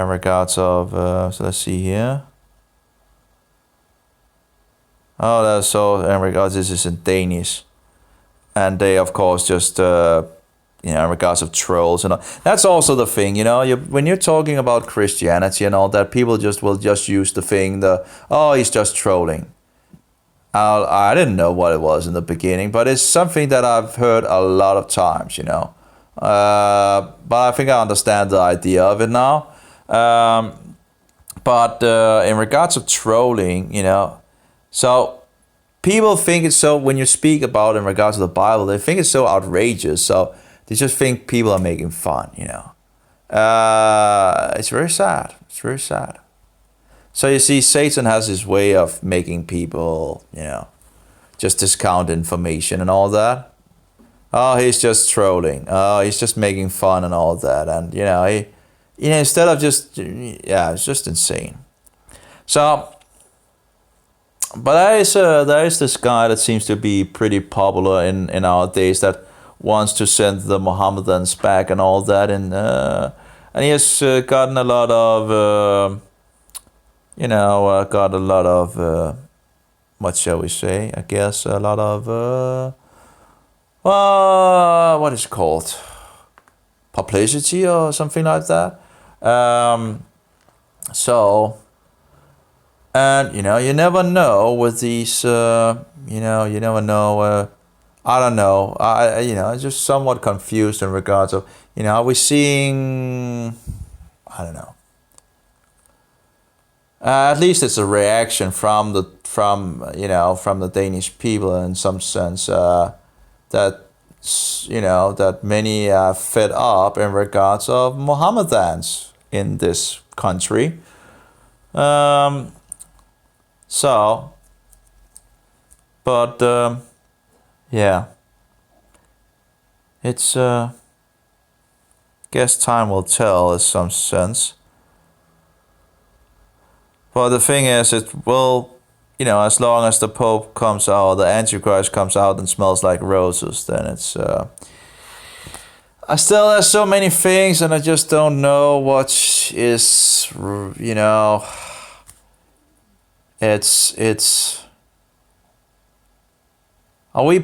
regards of so let's see here. Oh, that's so. In regards, this is in Danish, and they of course just in regards of trolls and all. That's also the thing, when you're talking about Christianity and all that, people will just use the thing, he's just trolling. I didn't know what it was in the beginning, but it's something that I've heard a lot of times, but I think I understand the idea of it now. But in regards of trolling, so people think it's so, when you speak about in regards to the Bible, they think it's so outrageous. So they just think people are making fun, It's very sad. It's very sad. So you see, Satan has his way of making people, just discount information and all that. Oh, he's just trolling. Oh, he's just making fun and all that. And, instead of just, it's just insane. So, but there is this guy that seems to be pretty popular in our days that wants to send the Mohammedans back and all that, and he has gotten a lot of, what shall we say? I guess a lot of, what is it called? Publicity or something like that. So. And, you never know with these, you never know, I don't know, I'm just somewhat confused in regards of, are we seeing, I don't know. At least it's a reaction from the Danish people in some sense, that many are fed up in regards of Mohammedans in this country. So, but, yeah, it's, guess time will tell in some sense. But the thing is, it will, as long as the Pope comes out, the Antichrist comes out and smells like roses, then it's, I still have so many things and I just don't know what is, It's. Are we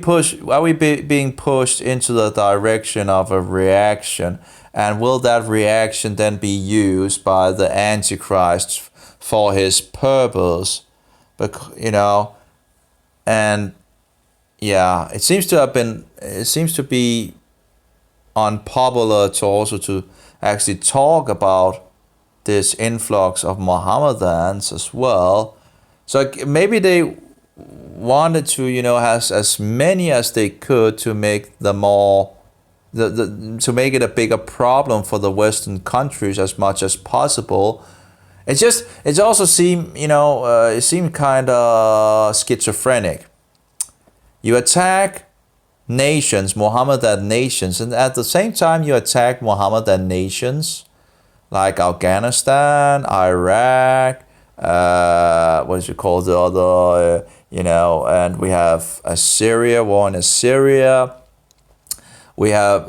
being pushed into the direction of a reaction, and will that reaction then be used by the Antichrist for his purpose? And yeah, it seems to be unpopular to actually talk about this influx of Mohammedans as well. So maybe they wanted to, has as many as they could to make to make it a bigger problem for the Western countries as much as possible. It also seemed, it seemed kind of schizophrenic. You attack nations, Mohammedan nations, and at the same time you attack Mohammedan nations like Afghanistan, Iraq, what is it called, the other, and we have Assyria, war in Assyria. We have,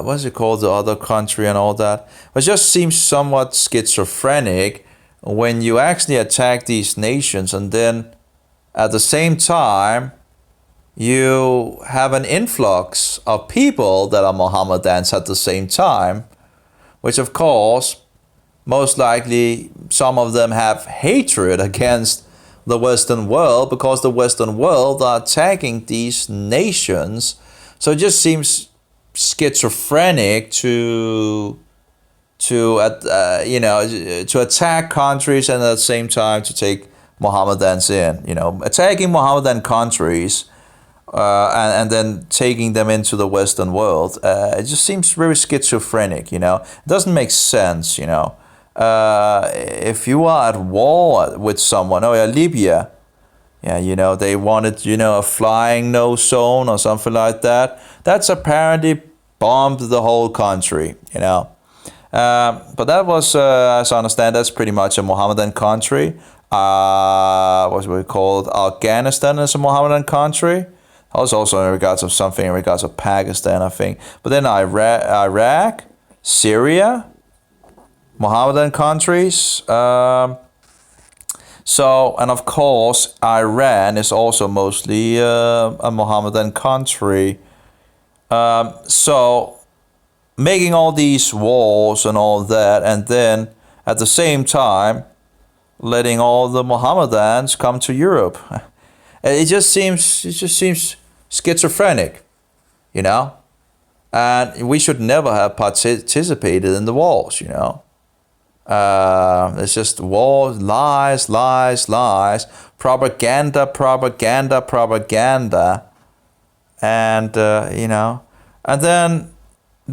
what's it called, the other country and all that. It just seems somewhat schizophrenic when you actually attack these nations and then at the same time you have an influx of people that are Mohammedans at the same time, which of course, most likely some of them have hatred against the Western world because the Western world are attacking these nations. So it just seems schizophrenic to attack countries and at the same time to take Mohammedans in. Attacking Mohammedan countries and then taking them into the Western world. It just seems very schizophrenic. It doesn't make sense. If you are at war with someone, Libya, they wanted, a flying no zone or something like that. That's apparently bombed the whole country, But that was, as I understand, that's pretty much a Mohammedan country. What we called Afghanistan is a Mohammedan country. Also in regards of something in regards of Pakistan, I think. But then Iraq, Syria, Mohammedan countries. And of course, Iran is also mostly a Mohammedan country. So making all these wars and all that, and then at the same time letting all the Mohammedans come to Europe. It just seems schizophrenic, and we should never have participated in the wars, It's just wars, lies, propaganda, and and then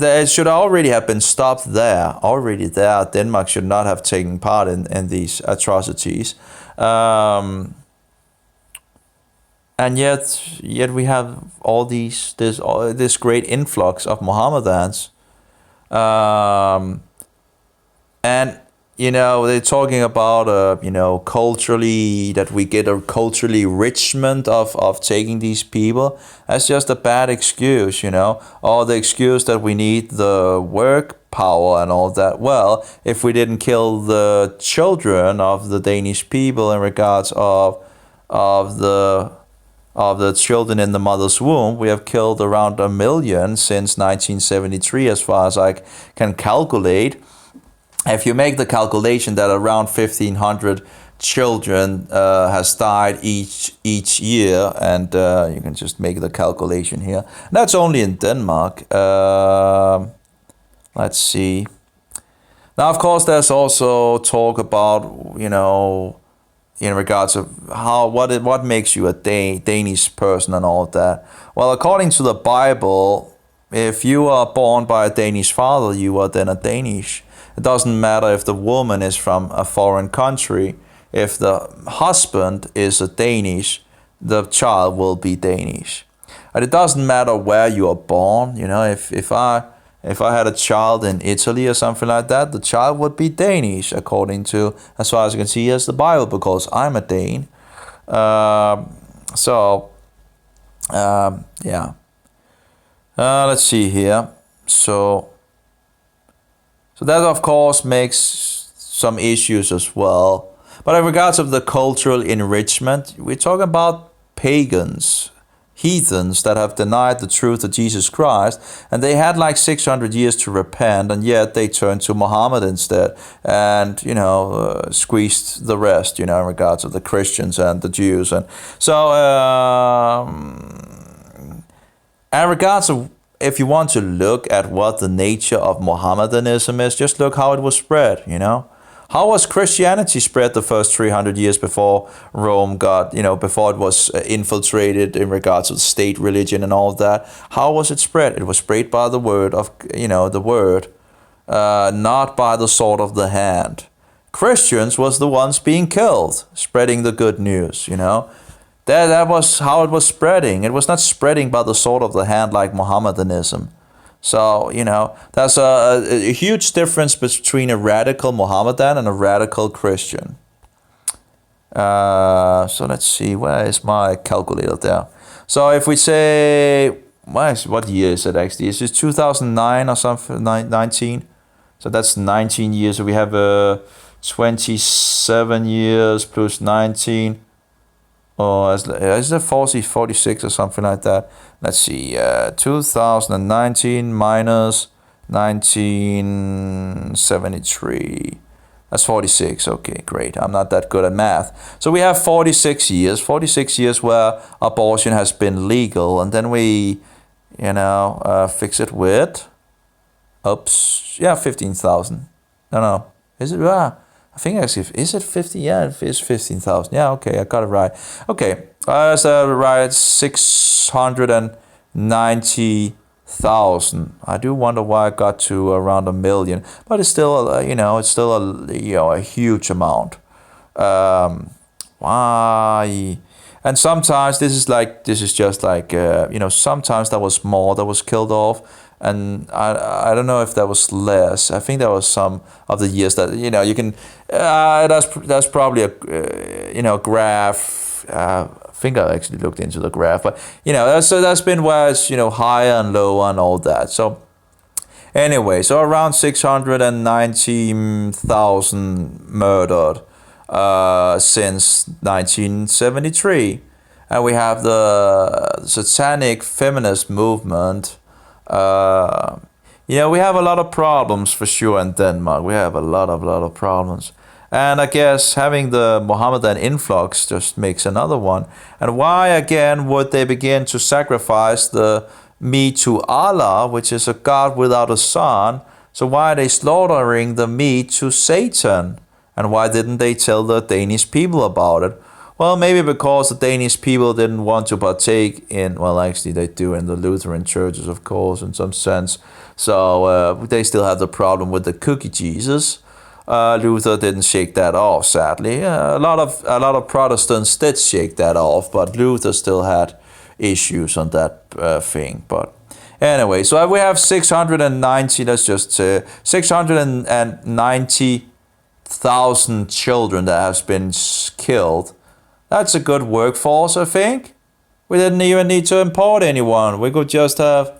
it should already have been stopped there. Already there, Denmark should not have taken part in these atrocities. And yet we have all this great influx of Mohammedans, and they're talking about culturally, that we get a culturally enrichment of taking these people. That's just a bad excuse, or the excuse that we need the work power and all that. Well, if we didn't kill the children of the Danish people in regards of the children in the mother's womb, we have killed around 1 million since 1973, as far as I can calculate. If you make the calculation that around 1,500 children has died each year, and you can just make the calculation here. That's only in Denmark. Let's see. Now, of course, there's also talk about, in regards of what makes you a Danish person and all of that. Well, according to the Bible, if you are born by a Danish father, you are then a Danish. It doesn't matter if the woman is from a foreign country. If the husband is a Danish, the child will be Danish. And it doesn't matter where you are born. If I had a child in Italy or something like that, the child would be Danish, according to, as far as you can see, as the Bible, because I'm a Dane. Yeah. Let's see here. So that, of course, makes some issues as well. But in regards of the cultural enrichment, we're talking about pagans, heathens that have denied the truth of Jesus Christ, and they had like 600 years to repent, and yet they turned to Muhammad instead, and squeezed the rest, in regards of the Christians and the Jews. And so in regards of, if you want to look at what the nature of Mohammedanism is, just look how it was spread, How was Christianity spread the first 300 years before Rome got, before it was infiltrated in regards to the state religion and all of that? How was it spread? It was spread by the word of, the word, not by the sword of the hand. Christians was the ones being killed, spreading the good news, That was how it was spreading. It was not spreading by the sword of the hand like Mohammedanism. So, there's a huge difference between a radical Mohammedan and a radical Christian. So let's see, where is my calculator there? So if we say what year is it actually? Is it 2009 or something? 19? So that's 19 years. So we have 27 years plus 19. Or is it 46 or something like that? Let's see. 2019 minus 1973. That's 46. Okay, great. I'm not that good at math. So we have 46 years. 46 years where abortion has been legal. And then we, fix it with... Oops. Yeah, 15,000. No. Is it? I think actually, is it 50? Yeah, it is 15,000. Yeah, okay, I got it right. Okay, so right, 690,000. I do wonder why I got to around 1 million, but it's still, it's still a huge amount. Why? And sometimes this is just like, sometimes that was more that was killed off. And I don't know if that was less. I think there was some of the years that you can. That's probably a graph. I think I actually looked into the graph, but that's been where it's higher and lower and all that. So anyway, so around 690,000 murdered since 1973, and we have the satanic feminist movement. We have a lot of problems for sure in Denmark. We have a lot of problems. And I guess having the Mohammedan influx just makes another one. And why again would they begin to sacrifice the meat to Allah, which is a God without a son? So why are they slaughtering the meat to Satan? And why didn't they tell the Danish people about it? Well, maybe because the Danish people didn't want to partake in, well, actually they do in the Lutheran churches, of course, in some sense. So they still have the problem with the cookie Jesus. Luther didn't shake that off, sadly. A lot of Protestants did shake that off, but Luther still had issues on that thing. But anyway, so we have 690, let's just say, 690,000 children that have been killed. That's a good workforce, I think. We didn't even need to import anyone. We could just have,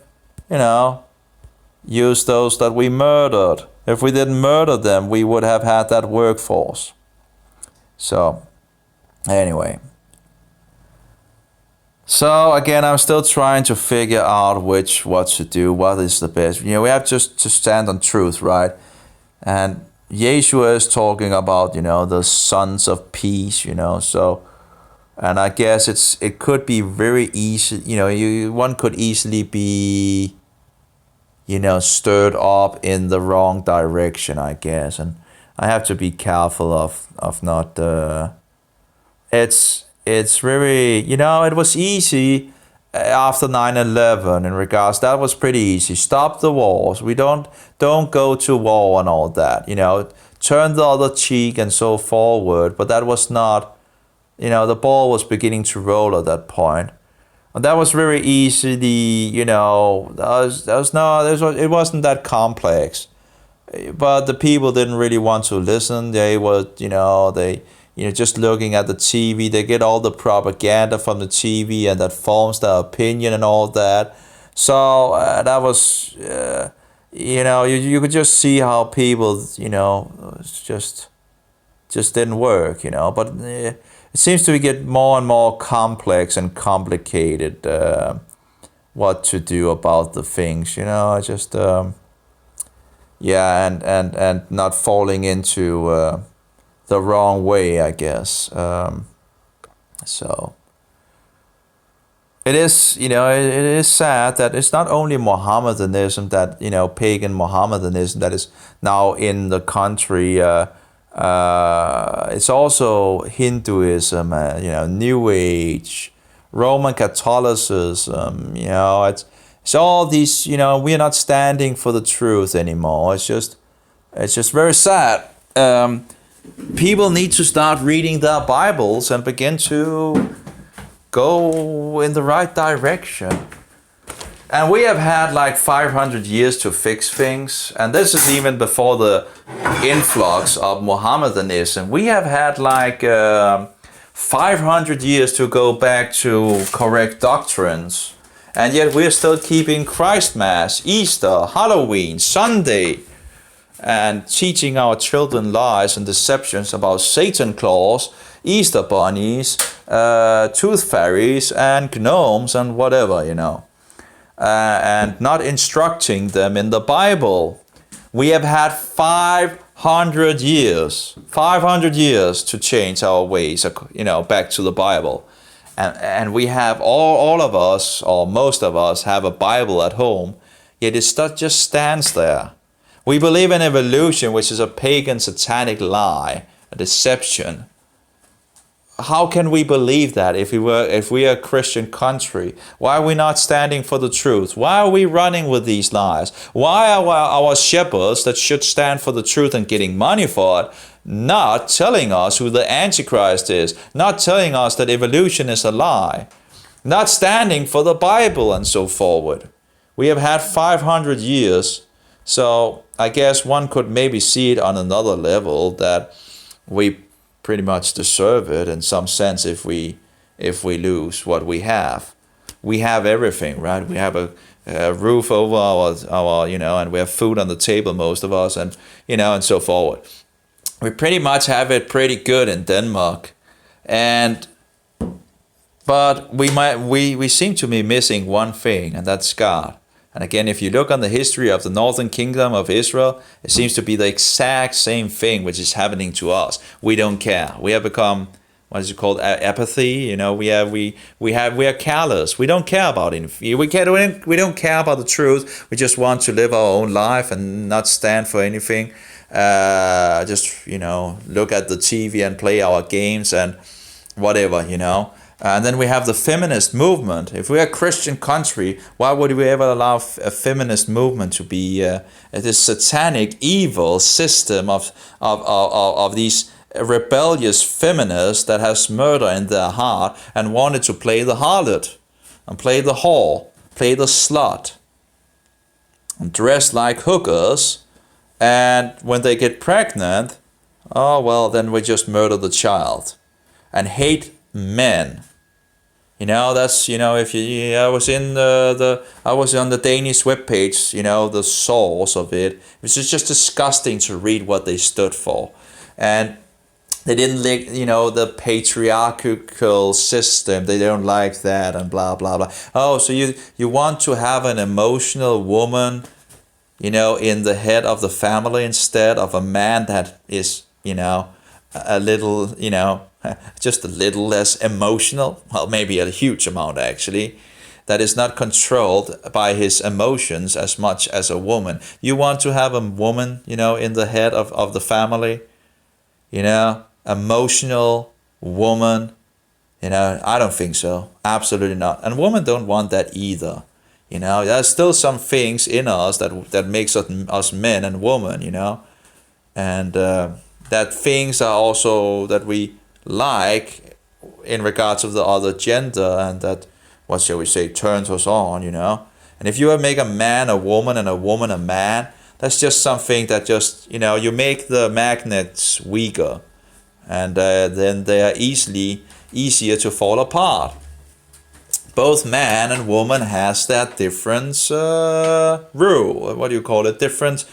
use those that we murdered. If we didn't murder them, we would have had that workforce. So, anyway. So, again, I'm still trying to figure out what to do, what is the best. We have just to stand on truth, right? And Yeshua is talking about, the sons of peace, so... And I guess it could be very easy, one could easily be, stirred up in the wrong direction, I guess. And I have to be careful of not, it's very, it was easy after 9/11 in regards, that was pretty easy. Stop the wars. We don't go to war and all that, turn the other cheek and so forward. But that was not, the ball was beginning to roll at that point. And that was very easily, it wasn't that complex. But the people didn't really want to listen. They were, just looking at the TV. They get all the propaganda from the TV and that forms their opinion and all that. So that was, you could just see how people, just didn't work, But it seems to get more and more complex and complicated what to do about the things, just and not falling into the wrong way, I guess. So it is, it is sad that it's not only Mohammedanism that, pagan Mohammedanism that is now in the country. It's also Hinduism, New Age, Roman Catholicism, it's all these, we are not standing for the truth anymore. It's just very sad. People need to start reading their Bibles and begin to go in the right direction. And we have had like 500 years to fix things. And this is even before the influx of Mohammedanism. We have had like 500 years to go back to correct doctrines. And yet we're still keeping Christmas, Easter, Halloween, Sunday, and teaching our children lies and deceptions about Satan claws, Easter bunnies, tooth fairies, and gnomes, and whatever, and not instructing them in the Bible. We have had 500 years to change our ways, back to the Bible. And we have all of us, or most of us, have a Bible at home, yet it just stands there. We believe in evolution, which is a pagan satanic lie, a deception. How can we believe that if we are a Christian country? Why are we not standing for the truth? Why are we running with these lies? Why are our shepherds that should stand for the truth and getting money for it not telling us who the Antichrist is, not telling us that evolution is a lie, not standing for the Bible and so forward? We have had 500 years, so I guess one could maybe see it on another level that we pretty much deserve it in some sense if we lose what we have. We have everything, right? We have a roof over our and we have food on the table, most of us, and and so forward. We pretty much have it pretty good in Denmark, but we seem to be missing one thing, and that's God. And again, if you look on the history of the northern kingdom of Israel, it seems to be the exact same thing which is happening to us. We don't care. We have become, what is it called, apathy. We are careless. We don't care about anything. We don't care about the truth. We just want to live our own life and not stand for anything. Just look at the TV and play our games and whatever. And then we have the feminist movement. If we're a Christian country, why would we ever allow a feminist movement to be this satanic, evil system of these rebellious feminists that has murder in their heart and wanted to play the harlot and play the whore, play the slut, and dress like hookers, and when they get pregnant, then we just murder the child and hate men. That's if you. I was in I was on the Danish webpage. The source of it. It was just disgusting to read what they stood for, and they didn't like the patriarchal system. They don't like that, and blah blah blah. Oh, so you want to have an emotional woman, in the head of the family instead of a man that is a little just a little less emotional, well, maybe a huge amount actually, that is not controlled by his emotions as much as a woman. You want to have a woman, in the head of the family, emotional woman, I don't think so. Absolutely not. And women don't want that either. There's still some things in us that makes us men and women, and that things are also that we like in regards of the other gender, and that, what shall we say, turns us on, And if you make a man a woman and a woman a man, that's just something that just, you make the magnets weaker, and then they are easier to fall apart. Both man and woman has that different different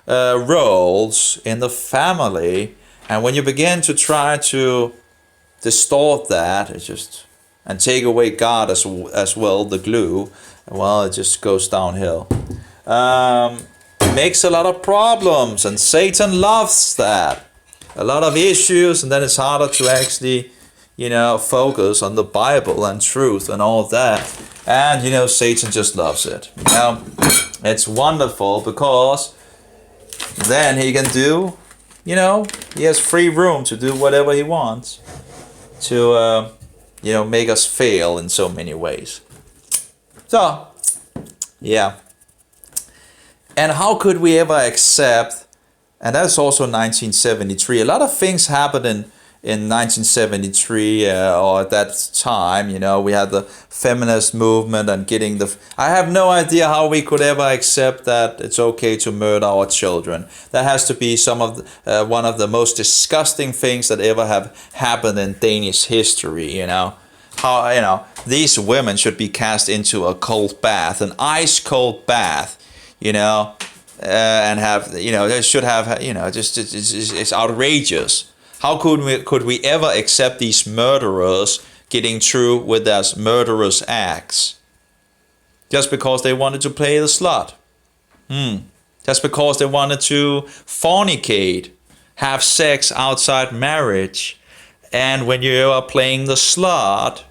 roles in the family. And when you begin to try to distort that, and take away God as well, the glue, well, it just goes downhill. Makes a lot of problems, and Satan loves that. A lot of issues, and then it's harder to actually, focus on the Bible and truth and all of that. And, Satan just loves it. It's wonderful because then he can do, he has free room to do whatever he wants to, make us fail in so many ways. So, yeah. And how could we ever accept, and that's also 1973, a lot of things happened in 1973 or at that time, we had the feminist movement and getting I have no idea how we could ever accept that it's okay to murder our children. That has to be one of the most disgusting things that ever have happened in Danish history, how, these women should be cast into a cold bath, an ice cold bath, and have, they should have, just it's outrageous. How could we ever accept these murderers getting through with their murderous acts just because they wanted to play the slut? Just because they wanted to fornicate, have sex outside marriage, and when you are playing the slut,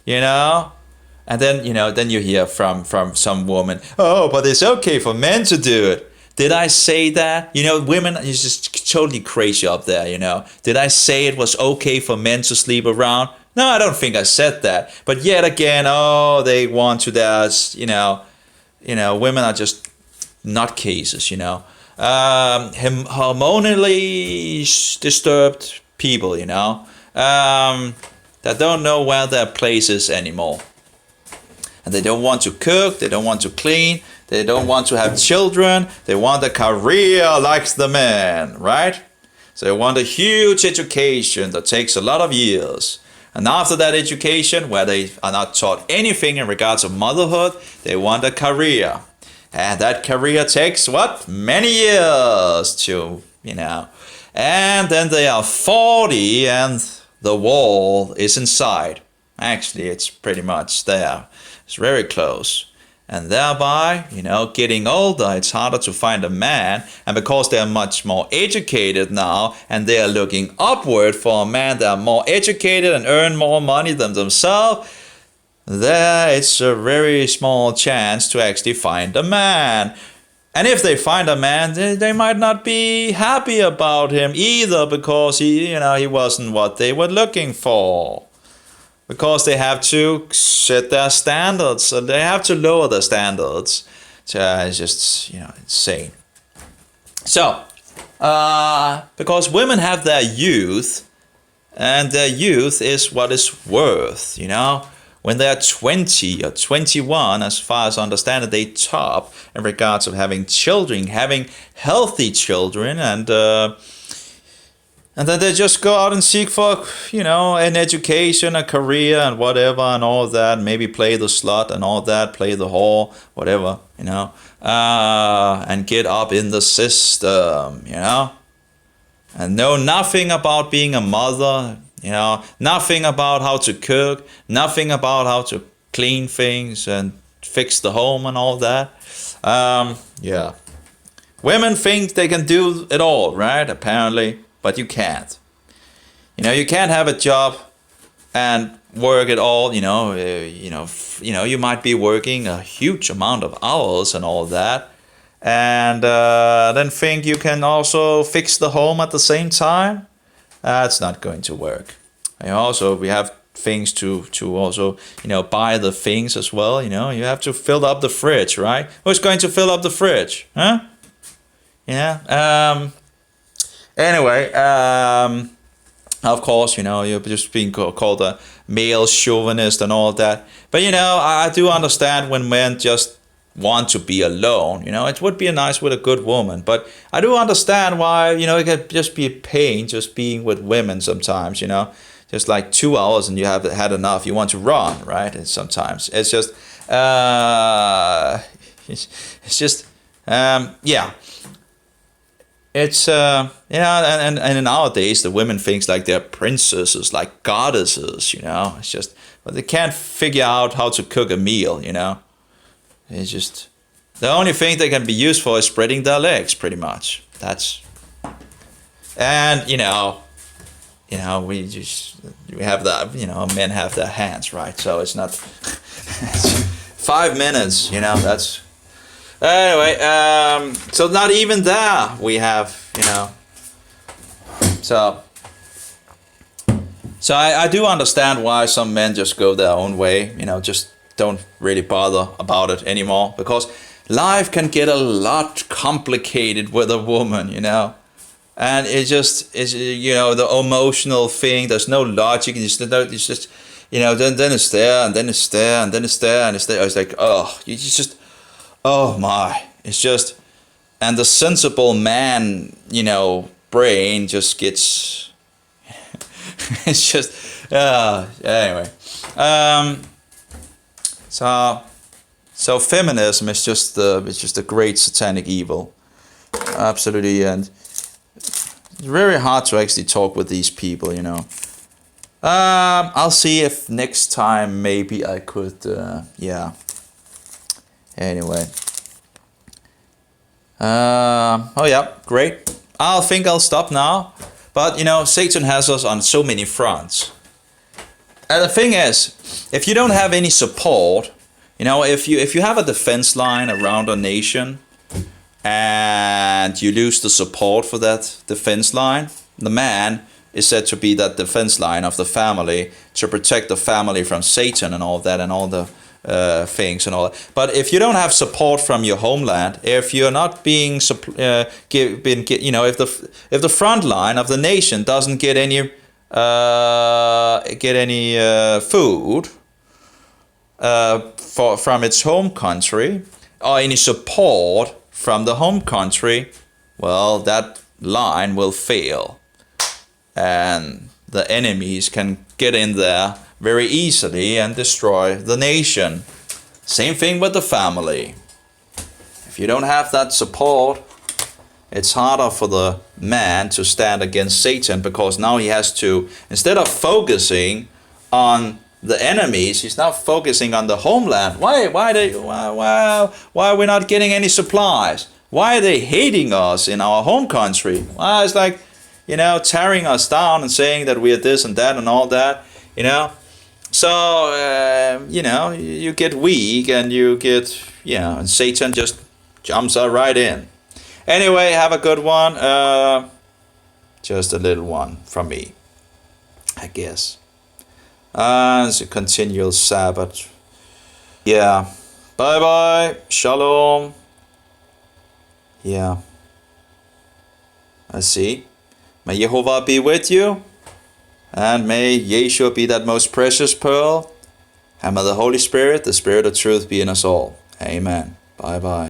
and then you hear from some woman, oh, but it's okay for men to do it. Did I say that? Women is just totally crazy up there, Did I say it was okay for men to sleep around? No, I don't think I said that. But yet again, they want to, women are just nutcases, hormonally disturbed people, that don't know where their place is anymore. And they don't want to cook, they don't want to clean, they don't want to have children, they want a career like the men, right? So they want a huge education that takes a lot of years. And after that education, where they are not taught anything in regards of motherhood, they want a career. And that career takes what? Many years to, And then they are 40 and the wall is inside. Actually, it's pretty much there. It's very close. And thereby, getting older, it's harder to find a man. And because they're much more educated now, and they are looking upward for a man that are more educated and earn more money than themselves, there it's a very small chance to actually find a man. And if they find a man, they might not be happy about him either, because he wasn't what they were looking for. Because they have to set their standards, so they have to lower their standards. So it's just, insane. So, because women have their youth, and their youth is what is worth, When they are 20 or 21, as far as I understand it, they top in regards of having children, having healthy children, and then they just go out and seek for, an education, a career, and whatever, and all that. Maybe play the slut and all that, play the whore, whatever, and get up in the system, and know nothing about being a mother, nothing about how to cook, nothing about how to clean things and fix the home and all that. Women think they can do it all, right? Apparently. But you can't. You can't have a job and work it all. You might be working a huge amount of hours and all that, and then think you can also fix the home at the same time. That's not going to work. And also, we have things to also buy the things as well. You have to fill up the fridge, right? Who's going to fill up the fridge? Huh? Yeah. Anyway, of course, you're just being called a male chauvinist and all that. But, I do understand when men just want to be alone. It would be nice with a good woman. But I do understand why, it could just be a pain just being with women sometimes, Just like 2 hours and you have had enough. You want to run, right? And sometimes it's just, yeah. It's and nowadays the women thinks like they're princesses, like goddesses, It's just, but they can't figure out how to cook a meal, It's just, the only thing they can be used for is spreading their legs, pretty much. And we have that, men have their hands, right? So it's not 5 minutes, that's. Anyway, so not even there we have, So I do understand why some men just go their own way, just don't really bother about it anymore. Because life can get a lot complicated with a woman, And it just is, the emotional thing. There's no logic. It's just, then it's there, and then it's there, and then it's there, and it's there. It's like, oh my, it's just, and the sensible man, brain just gets, it's just, anyway. So feminism is just a great satanic evil, absolutely, and it's very hard to actually talk with these people, you know. I'll see if next time maybe I could, yeah. Anyway. Oh yeah, great. I think I'll stop now. But you know, Satan has us on so many fronts. And the thing is, if you don't have any support, you know, if you have a defense line around a nation and you lose the support for that defense line, the man is said to be that defense line of the family to protect the family from Satan and all that and all the things and all that. But if you don't have support from your homeland, if you're not being you know, if the front line of the nation doesn't get any food from its home country or any support from the home country, well, that line will fail. And the enemies can get in there very easily and destroy the nation. Same thing with the family. If you don't have that support, it's harder for the man to stand against Satan, because now he has to, instead of focusing on the enemies, he's now focusing on the homeland. Why are we not getting any supplies? Why are they hating us in our home country? Well, it's like, you know, tearing us down and saying that we are this and that and all that, you know. So, you know, you get weak and you get, you know, and Satan just jumps right in. Anyway, have a good one. Just a little one from me, I guess. It's a continual Sabbath. Yeah. Bye-bye. Shalom. Yeah. I see. May Jehovah be with you, and may Yeshua be that most precious pearl, and may the Holy Spirit, the Spirit of truth, be in us all. Amen. Bye-bye.